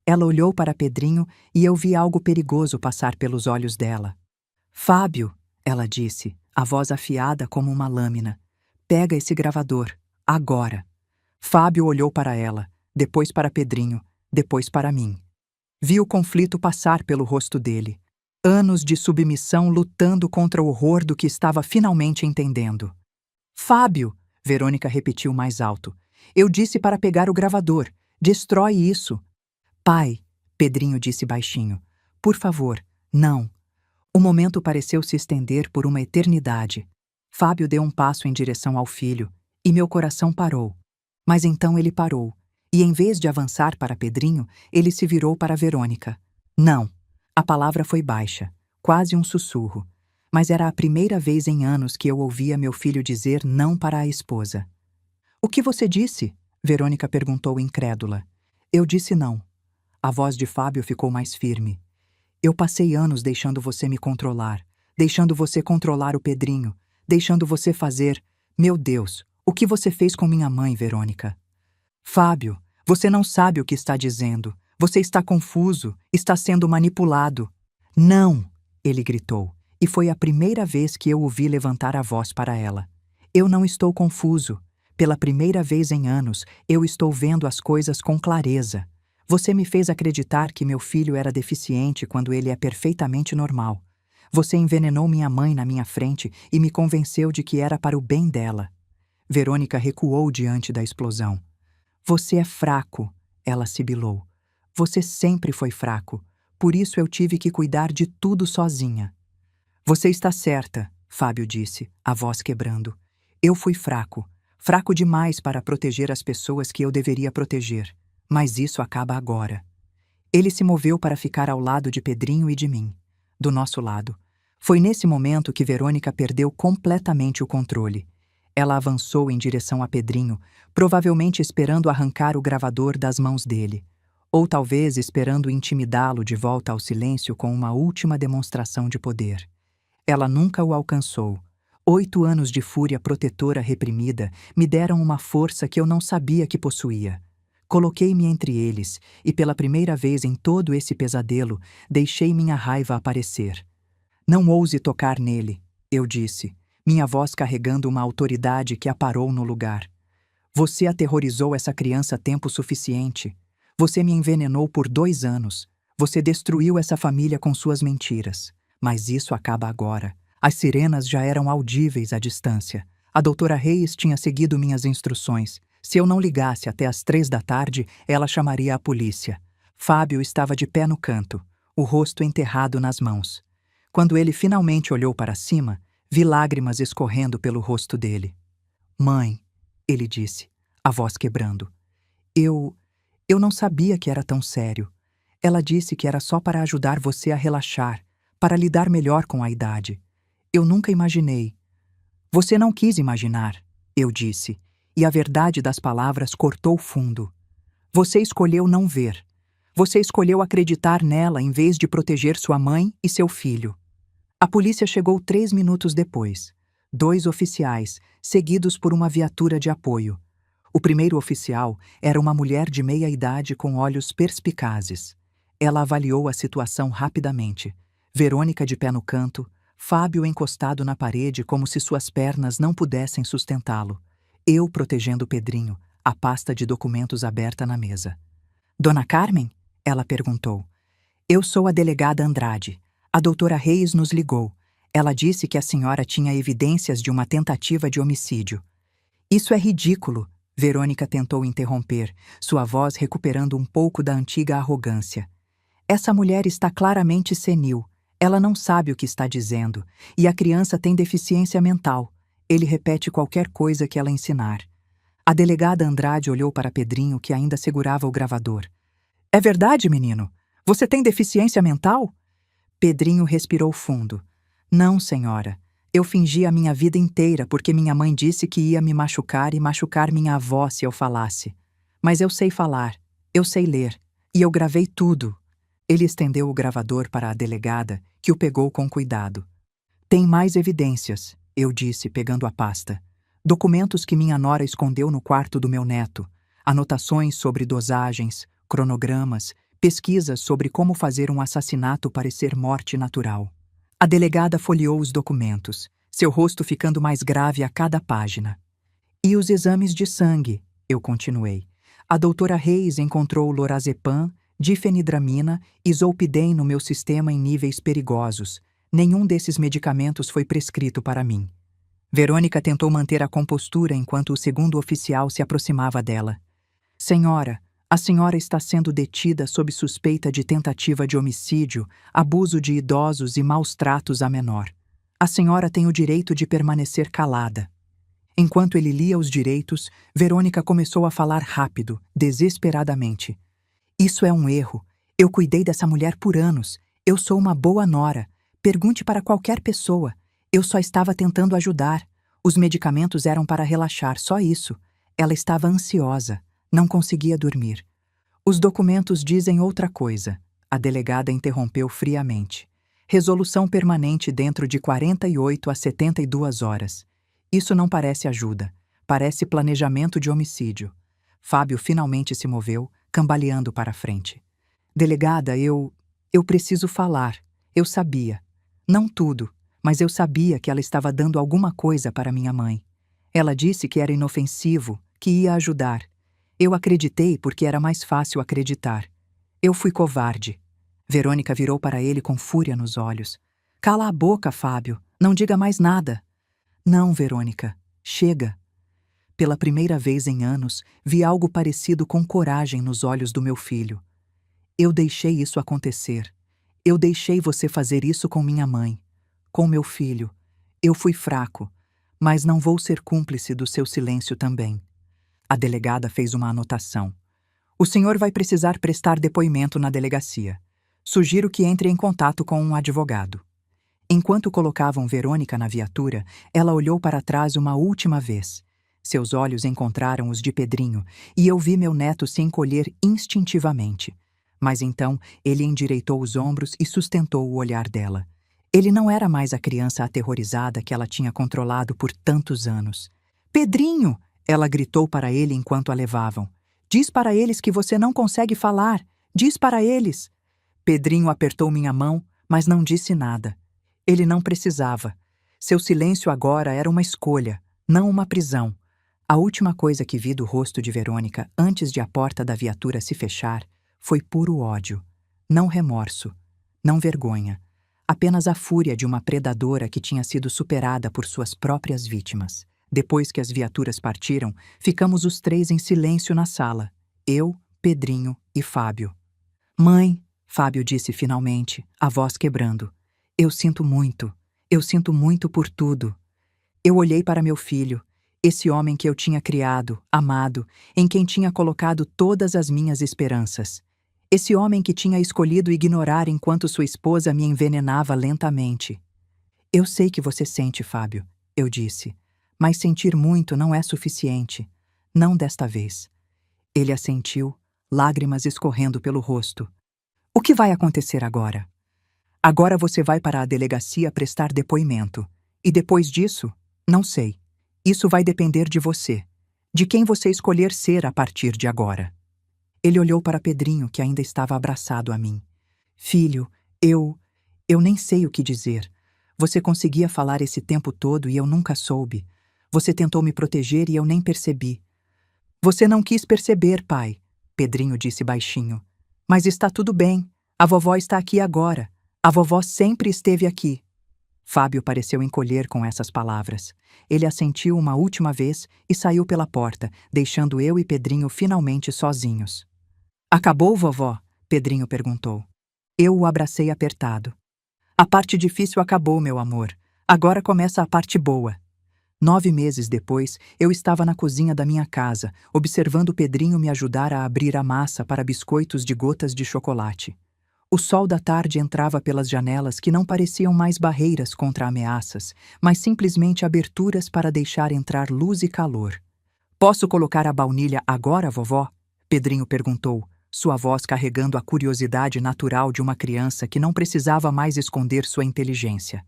A: Ela olhou para Pedrinho e eu vi algo perigoso passar pelos olhos dela. Fábio, ela disse, a voz afiada como uma lâmina, Pega esse gravador. Agora. Fábio olhou para ela, depois para Pedrinho, depois para mim. Vi o conflito passar pelo rosto dele. Anos de submissão lutando contra o horror do que estava finalmente entendendo. Fábio, Verônica repetiu mais alto. Eu disse para pegar o gravador. Destrói isso. Pai, Pedrinho disse baixinho. Por favor, não. O momento pareceu se estender por uma eternidade. Fábio deu um passo em direção ao filho, e meu coração parou. Mas então ele parou, e em vez de avançar para Pedrinho, ele se virou para Verônica. Não. A palavra foi baixa, quase um sussurro, mas era a primeira vez em anos que eu ouvia meu filho dizer não para a esposa. O que você disse? Verônica perguntou incrédula. Eu disse não. A voz de Fábio ficou mais firme. Eu passei anos deixando você me controlar, deixando você controlar o Pedrinho, deixando você fazer... Meu Deus, o que você fez com minha mãe, Verônica? Fábio, você não sabe o que está dizendo. Você está confuso, está sendo manipulado. Não! Ele gritou, e foi a primeira vez que eu o vi levantar a voz para ela. Eu não estou confuso. Pela primeira vez em anos, eu estou vendo as coisas com clareza. Você me fez acreditar que meu filho era deficiente quando ele é perfeitamente normal. Você envenenou minha mãe na minha frente e me convenceu de que era para o bem dela. Verônica recuou diante da explosão. Você é fraco, ela sibilou. Você sempre foi fraco, por isso eu tive que cuidar de tudo sozinha. Você está certa, Fábio disse, a voz quebrando. Eu fui fraco, fraco demais para proteger as pessoas que eu deveria proteger, mas isso acaba agora. Ele se moveu para ficar ao lado de Pedrinho e de mim, do nosso lado. Foi nesse momento que Verônica perdeu completamente o controle. Ela avançou em direção a Pedrinho, provavelmente esperando arrancar o gravador das mãos dele. Ou talvez esperando intimidá-lo de volta ao silêncio com uma última demonstração de poder. Ela nunca o alcançou. 8 anos de fúria protetora reprimida me deram uma força que eu não sabia que possuía. Coloquei-me entre eles e, pela primeira vez em todo esse pesadelo, deixei minha raiva aparecer. Não ouse tocar nele, eu disse, minha voz carregando uma autoridade que a parou no lugar. Você aterrorizou essa criança tempo suficiente. Você me envenenou por 2 anos. Você destruiu essa família com suas mentiras. Mas isso acaba agora. As sirenas já eram audíveis à distância. A doutora Reis tinha seguido minhas instruções. Se eu não ligasse até às 3 da tarde, ela chamaria a polícia. Fábio estava de pé no canto, o rosto enterrado nas mãos. Quando ele finalmente olhou para cima, vi lágrimas escorrendo pelo rosto dele. Mãe, ele disse, a voz quebrando. Eu não sabia que era tão sério. Ela disse que era só para ajudar você a relaxar, para lidar melhor com a idade. Eu nunca imaginei. Você não quis imaginar, eu disse, e a verdade das palavras cortou fundo. Você escolheu não ver. Você escolheu acreditar nela em vez de proteger sua mãe e seu filho. A polícia chegou 3 minutos depois. 2 oficiais, seguidos por uma viatura de apoio. O primeiro oficial era uma mulher de meia idade com olhos perspicazes. Ela avaliou a situação rapidamente. Verônica de pé no canto, Fábio encostado na parede como se suas pernas não pudessem sustentá-lo. Eu protegendo Pedrinho, a pasta de documentos aberta na mesa. Dona Carmen? Ela perguntou. Eu sou a delegada Andrade. A doutora Reis nos ligou. Ela disse que a senhora tinha evidências de uma tentativa de homicídio. Isso é ridículo, Verônica tentou interromper, sua voz recuperando um pouco da antiga arrogância. Essa mulher está claramente senil. Ela não sabe o que está dizendo, e a criança tem deficiência mental. Ele repete qualquer coisa que ela ensinar. A delegada Andrade olhou para Pedrinho, que ainda segurava o gravador. É verdade, menino? Você tem deficiência mental? Pedrinho respirou fundo. Não, senhora. Eu fingi a minha vida inteira porque minha mãe disse que ia me machucar e machucar minha avó se eu falasse. Mas eu sei falar, eu sei ler, e eu gravei tudo. Ele estendeu o gravador para a delegada, que o pegou com cuidado. Tem mais evidências, eu disse, pegando a pasta. Documentos que minha nora escondeu no quarto do meu neto. Anotações sobre dosagens, cronogramas, pesquisas sobre como fazer um assassinato parecer morte natural. A delegada folheou os documentos, seu rosto ficando mais grave a cada página. E os exames de sangue, eu continuei. A doutora Reis encontrou lorazepam, difenidramina e zolpidem no meu sistema em níveis perigosos. Nenhum desses medicamentos foi prescrito para mim. Verônica tentou manter a compostura enquanto o segundo oficial se aproximava dela. Senhora, a senhora está sendo detida sob suspeita de tentativa de homicídio, abuso de idosos e maus tratos a menor. A senhora tem o direito de permanecer calada. Enquanto ele lia os direitos, Verônica começou a falar rápido, desesperadamente. Isso é um erro. Eu cuidei dessa mulher por anos. Eu sou uma boa nora. Pergunte para qualquer pessoa. Eu só estava tentando ajudar. Os medicamentos eram para relaxar, só isso. Ela estava ansiosa. Não conseguia dormir. Os documentos dizem outra coisa. A delegada interrompeu friamente. Resolução permanente dentro de 48 a 72 horas. Isso não parece ajuda. Parece planejamento de homicídio. Fábio finalmente se moveu, cambaleando para a frente. Delegada, eu preciso falar. Eu sabia. Não tudo, mas eu sabia que ela estava dando alguma coisa para minha mãe. Ela disse que era inofensivo, que ia ajudar. Eu acreditei porque era mais fácil acreditar. Eu fui covarde. Verônica virou para ele com fúria nos olhos. Cala a boca, Fábio. Não diga mais nada. Não, Verônica. Chega. Pela primeira vez em anos, vi algo parecido com coragem nos olhos do meu filho. Eu deixei isso acontecer. Eu deixei você fazer isso com minha mãe. Com meu filho. Eu fui fraco, mas não vou ser cúmplice do seu silêncio também. A delegada fez uma anotação. O senhor vai precisar prestar depoimento na delegacia. Sugiro que entre em contato com um advogado. Enquanto colocavam Verônica na viatura, ela olhou para trás uma última vez. Seus olhos encontraram os de Pedrinho e eu vi meu neto se encolher instintivamente. Mas então ele endireitou os ombros e sustentou o olhar dela. Ele não era mais a criança aterrorizada que ela tinha controlado por tantos anos. Pedrinho! Ela gritou para ele enquanto a levavam. Diz para eles que você não consegue falar. Diz para eles. Pedrinho apertou minha mão, mas não disse nada. Ele não precisava. Seu silêncio agora era uma escolha, não uma prisão. A última coisa que vi do rosto de Verônica antes de a porta da viatura se fechar foi puro ódio. Não remorso, não vergonha. Apenas a fúria de uma predadora que tinha sido superada por suas próprias vítimas. Depois que as viaturas partiram, ficamos os três em silêncio na sala. Eu, Pedrinho e Fábio. Mãe, Fábio disse finalmente, a voz quebrando. Eu sinto muito por tudo. Eu olhei para meu filho, esse homem que eu tinha criado, amado, em quem tinha colocado todas as minhas esperanças. Esse homem que tinha escolhido ignorar enquanto sua esposa me envenenava lentamente. Eu sei que você sente, Fábio, eu disse, mas sentir muito não é suficiente. Não desta vez. Ele assentiu, lágrimas escorrendo pelo rosto. O que vai acontecer agora? Agora você vai para a delegacia prestar depoimento. E depois disso, não sei. Isso vai depender de você. De quem você escolher ser a partir de agora. Ele olhou para Pedrinho, que ainda estava abraçado a mim. Filho, eu nem sei o que dizer. Você conseguia falar esse tempo todo e eu nunca soube. Você tentou me proteger e eu nem percebi. Você não quis perceber, pai, Pedrinho disse baixinho. Mas está tudo bem. A vovó está aqui agora. A vovó sempre esteve aqui. Fábio pareceu encolher com essas palavras. Ele assentiu uma última vez e saiu pela porta, deixando eu e Pedrinho finalmente sozinhos. Acabou, vovó? Pedrinho perguntou. Eu o abracei apertado. A parte difícil acabou, meu amor. Agora começa a parte boa. 9 meses depois, eu estava na cozinha da minha casa, observando Pedrinho me ajudar a abrir a massa para biscoitos de gotas de chocolate. O sol da tarde entrava pelas janelas que não pareciam mais barreiras contra ameaças, mas simplesmente aberturas para deixar entrar luz e calor. Posso colocar a baunilha agora, vovó? Pedrinho perguntou, sua voz carregando a curiosidade natural de uma criança que não precisava mais esconder sua inteligência.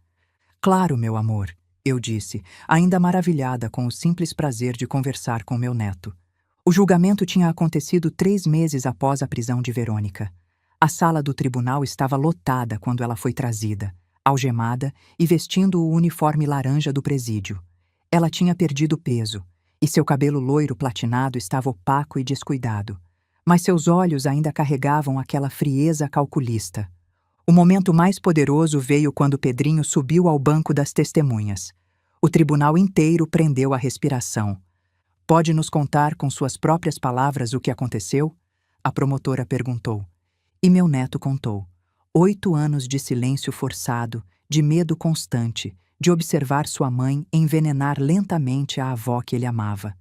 A: Claro, meu amor, eu disse, ainda maravilhada com o simples prazer de conversar com meu neto. O julgamento tinha acontecido 3 meses após a prisão de Verônica. A sala do tribunal estava lotada quando ela foi trazida, algemada e vestindo o uniforme laranja do presídio. Ela tinha perdido peso. e seu cabelo loiro platinado estava opaco e descuidado. Mas seus olhos ainda carregavam aquela frieza calculista. O momento mais poderoso veio quando Pedrinho subiu ao banco das testemunhas. O tribunal inteiro prendeu a respiração. Pode nos contar com suas próprias palavras o que aconteceu? A promotora perguntou. E meu neto contou. 8 anos de silêncio forçado, de medo constante, de observar sua mãe envenenar lentamente a avó que ele amava.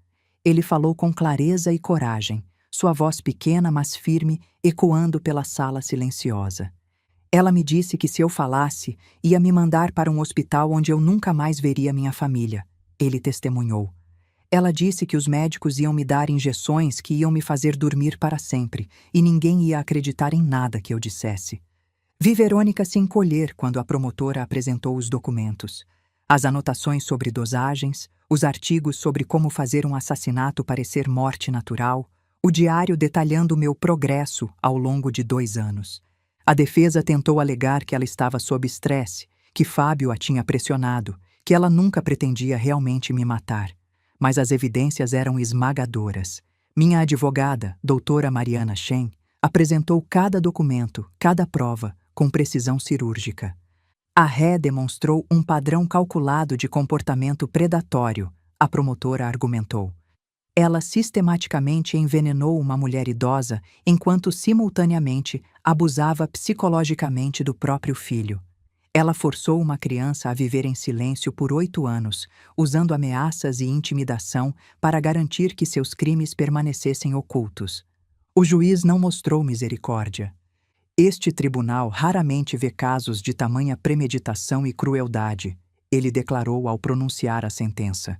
A: Ele falou com clareza e coragem, sua voz pequena mas firme ecoando pela sala silenciosa. Ela me disse que se eu falasse, ia me mandar para um hospital onde eu nunca mais veria minha família. Ele testemunhou. Ela disse que os médicos iam me dar injeções que iam me fazer dormir para sempre, e ninguém ia acreditar em nada que eu dissesse. Vi Verônica se encolher quando a promotora apresentou os documentos. As anotações sobre dosagens, os artigos sobre como fazer um assassinato parecer morte natural, o diário detalhando meu progresso ao longo de 2 anos. A defesa tentou alegar que ela estava sob estresse, que Fábio a tinha pressionado, que ela nunca pretendia realmente me matar. Mas as evidências eram esmagadoras. Minha advogada, doutora Mariana Shen, apresentou cada documento, cada prova, com precisão cirúrgica. A ré demonstrou um padrão calculado de comportamento predatório, a promotora argumentou. Ela sistematicamente envenenou uma mulher idosa enquanto simultaneamente abusava psicologicamente do próprio filho. Ela forçou uma criança a viver em silêncio por 8 anos, usando ameaças e intimidação para garantir que seus crimes permanecessem ocultos. O juiz não mostrou misericórdia. Este tribunal raramente vê casos de tamanha premeditação e crueldade, ele declarou ao pronunciar a sentença.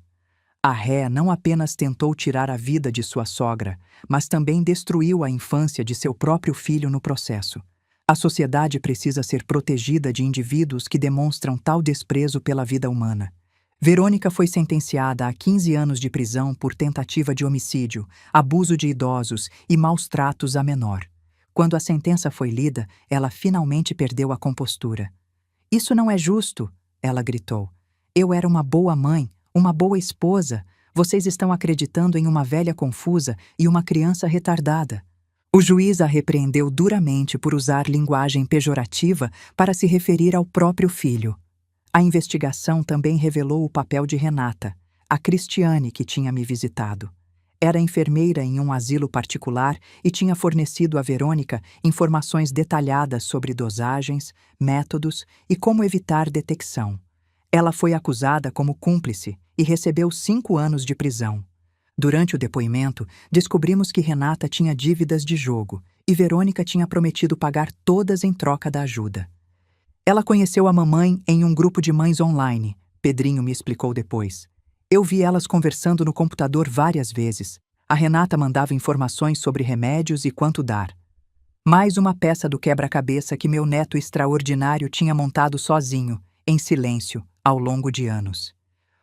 A: A ré não apenas tentou tirar a vida de sua sogra, mas também destruiu a infância de seu próprio filho no processo. A sociedade precisa ser protegida de indivíduos que demonstram tal desprezo pela vida humana. Verônica foi sentenciada a 15 anos de prisão por tentativa de homicídio, abuso de idosos e maus tratos a menor. Quando a sentença foi lida, ela finalmente perdeu a compostura. Isso não é justo, ela gritou. Eu era uma boa mãe, uma boa esposa. Vocês estão acreditando em uma velha confusa e uma criança retardada. O juiz a repreendeu duramente por usar linguagem pejorativa para se referir ao próprio filho. A investigação também revelou o papel de Renata, a Cristiane que tinha me visitado. Era enfermeira em um asilo particular e tinha fornecido a Verônica informações detalhadas sobre dosagens, métodos e como evitar detecção. Ela foi acusada como cúmplice e recebeu 5 anos de prisão. Durante o depoimento, descobrimos que Renata tinha dívidas de jogo e Verônica tinha prometido pagar todas em troca da ajuda. Ela conheceu a mamãe em um grupo de mães online, Pedrinho me explicou depois. Eu vi elas conversando no computador várias vezes. A Renata mandava informações sobre remédios e quanto dar. Mais uma peça do quebra-cabeça que meu neto extraordinário tinha montado sozinho, em silêncio, ao longo de anos.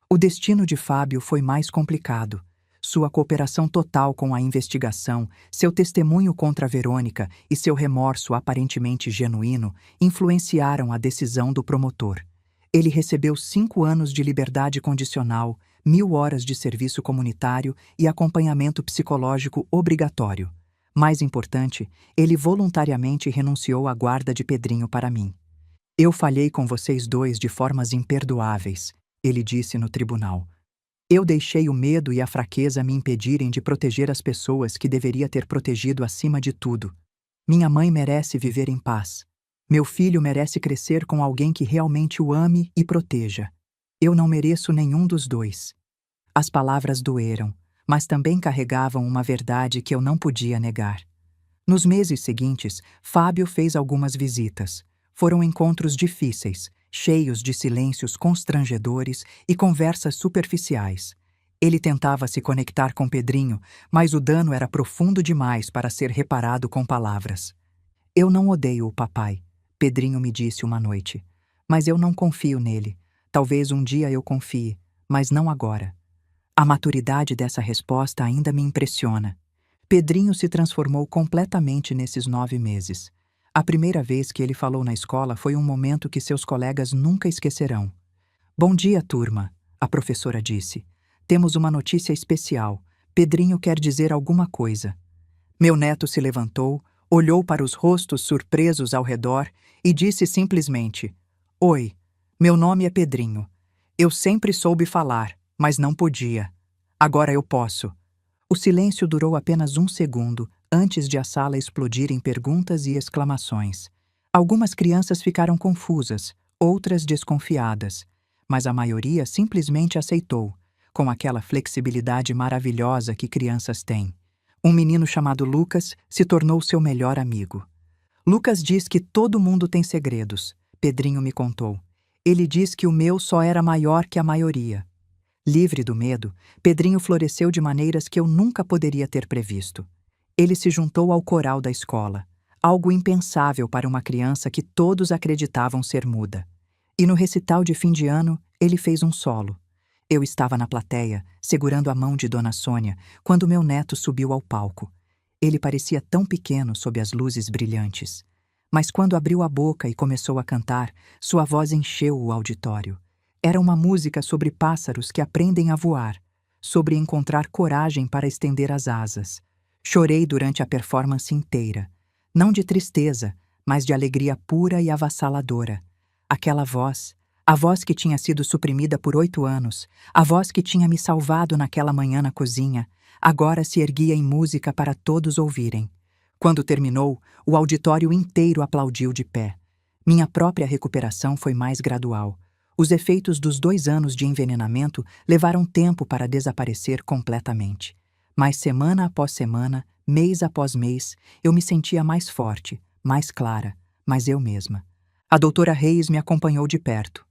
A: O destino de Fábio foi mais complicado. Sua cooperação total com a investigação, seu testemunho contra Verônica e seu remorso aparentemente genuíno influenciaram a decisão do promotor. Ele recebeu 5 anos de liberdade condicional, 1.000 horas de serviço comunitário e acompanhamento psicológico obrigatório. Mais importante, ele voluntariamente renunciou à guarda de Pedrinho para mim. Eu falhei com vocês dois de formas imperdoáveis, ele disse no tribunal. Eu deixei o medo e a fraqueza me impedirem de proteger as pessoas que deveria ter protegido acima de tudo. Minha mãe merece viver em paz. Meu filho merece crescer com alguém que realmente o ame e proteja. Eu não mereço nenhum dos dois. As palavras doeram, mas também carregavam uma verdade que eu não podia negar. Nos meses seguintes, Fábio fez algumas visitas. Foram encontros difíceis, cheios de silêncios constrangedores e conversas superficiais. Ele tentava se conectar com Pedrinho, mas o dano era profundo demais para ser reparado com palavras. Eu não odeio o papai, Pedrinho me disse uma noite. Mas eu não confio nele. Talvez um dia eu confie, mas não agora. A maturidade dessa resposta ainda me impressiona. Pedrinho se transformou completamente nesses 9 meses. A primeira vez que ele falou na escola foi um momento que seus colegas nunca esquecerão. Bom dia, turma, a professora disse. Temos uma notícia especial. Pedrinho quer dizer alguma coisa. Meu neto se levantou, olhou para os rostos surpresos ao redor e disse simplesmente: Oi, meu nome é Pedrinho. Eu sempre soube falar, mas não podia. Agora eu posso. O silêncio durou apenas um segundo antes de a sala explodir em perguntas e exclamações. Algumas crianças ficaram confusas, outras desconfiadas, mas a maioria simplesmente aceitou, com aquela flexibilidade maravilhosa que crianças têm. Um menino chamado Lucas se tornou seu melhor amigo. Lucas diz que todo mundo tem segredos, Pedrinho me contou. Ele diz que o meu só era maior que a maioria. Livre do medo, Pedrinho floresceu de maneiras que eu nunca poderia ter previsto. Ele se juntou ao coral da escola, algo impensável para uma criança que todos acreditavam ser muda. E no recital de fim de ano, ele fez um solo. Eu estava na plateia, segurando a mão de Dona Sônia, quando meu neto subiu ao palco. Ele parecia tão pequeno sob as luzes brilhantes. Mas quando abriu a boca e começou a cantar, sua voz encheu o auditório. Era uma música sobre pássaros que aprendem a voar, sobre encontrar coragem para estender as asas. Chorei durante a performance inteira, não de tristeza, mas de alegria pura e avassaladora. Aquela voz, a voz que tinha sido suprimida por 8 anos, a voz que tinha me salvado naquela manhã na cozinha, agora se erguia em música para todos ouvirem. Quando terminou, o auditório inteiro aplaudiu de pé. Minha própria recuperação foi mais gradual. Os efeitos dos 2 anos de envenenamento levaram tempo para desaparecer completamente. Mas semana após semana, mês após mês, eu me sentia mais forte, mais clara, mais eu mesma. A doutora Reis me acompanhou de perto.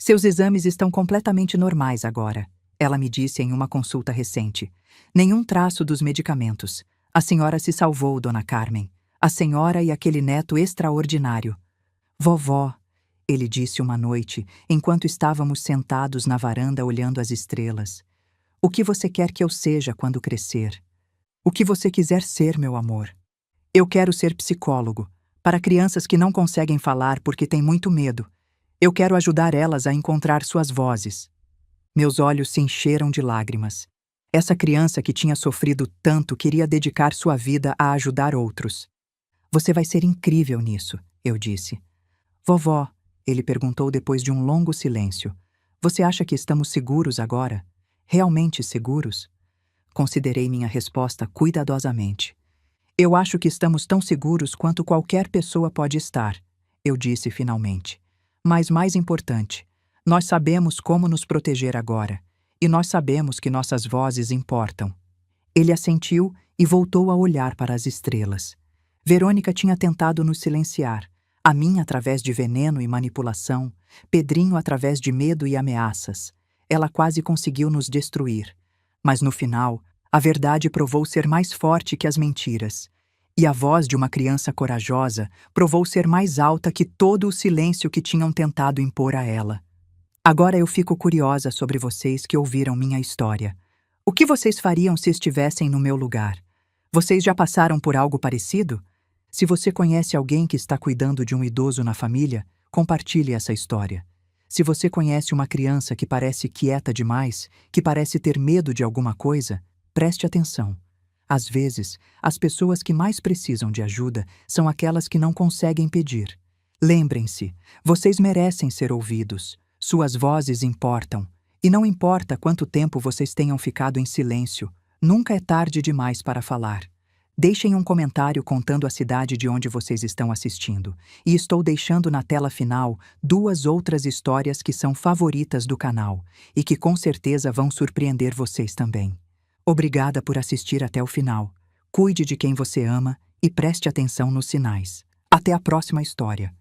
A: Seus exames estão completamente normais agora, ela me disse em uma consulta recente. Nenhum traço dos medicamentos. A senhora se salvou, dona Carmen. A senhora e aquele neto extraordinário. Vovó, ele disse uma noite, enquanto estávamos sentados na varanda olhando as estrelas. O que você quer que eu seja quando crescer? O que você quiser ser, meu amor? Eu quero ser psicólogo, para crianças que não conseguem falar porque têm muito medo. Eu quero ajudar elas a encontrar suas vozes. Meus olhos se encheram de lágrimas. Essa criança que tinha sofrido tanto queria dedicar sua vida a ajudar outros. Você vai ser incrível nisso, eu disse. Vovó, ele perguntou depois de um longo silêncio. Você acha que estamos seguros agora? Realmente seguros? Considerei minha resposta cuidadosamente. Eu acho que estamos tão seguros quanto qualquer pessoa pode estar, eu disse finalmente. Mas mais importante, nós sabemos como nos proteger agora, e nós sabemos que nossas vozes importam. Ele assentiu e voltou a olhar para as estrelas. Verônica tinha tentado nos silenciar, a mim através de veneno e manipulação, Pedrinho através de medo e ameaças. Ela quase conseguiu nos destruir. Mas no final, a verdade provou ser mais forte que as mentiras. E a voz de uma criança corajosa provou ser mais alta que todo o silêncio que tinham tentado impor a ela. Agora eu fico curiosa sobre vocês que ouviram minha história. O que vocês fariam se estivessem no meu lugar? Vocês já passaram por algo parecido? Se você conhece alguém que está cuidando de um idoso na família, compartilhe essa história. Se você conhece uma criança que parece quieta demais, que parece ter medo de alguma coisa, preste atenção. Às vezes, as pessoas que mais precisam de ajuda são aquelas que não conseguem pedir. Lembrem-se, vocês merecem ser ouvidos. Suas vozes importam. E não importa quanto tempo vocês tenham ficado em silêncio, nunca é tarde demais para falar. Deixem um comentário contando a cidade de onde vocês estão assistindo. E estou deixando na tela final 2 outras histórias que são favoritas do canal e que com certeza vão surpreender vocês também. Obrigada por assistir até o final. Cuide de quem você ama e preste atenção nos sinais. Até a próxima história.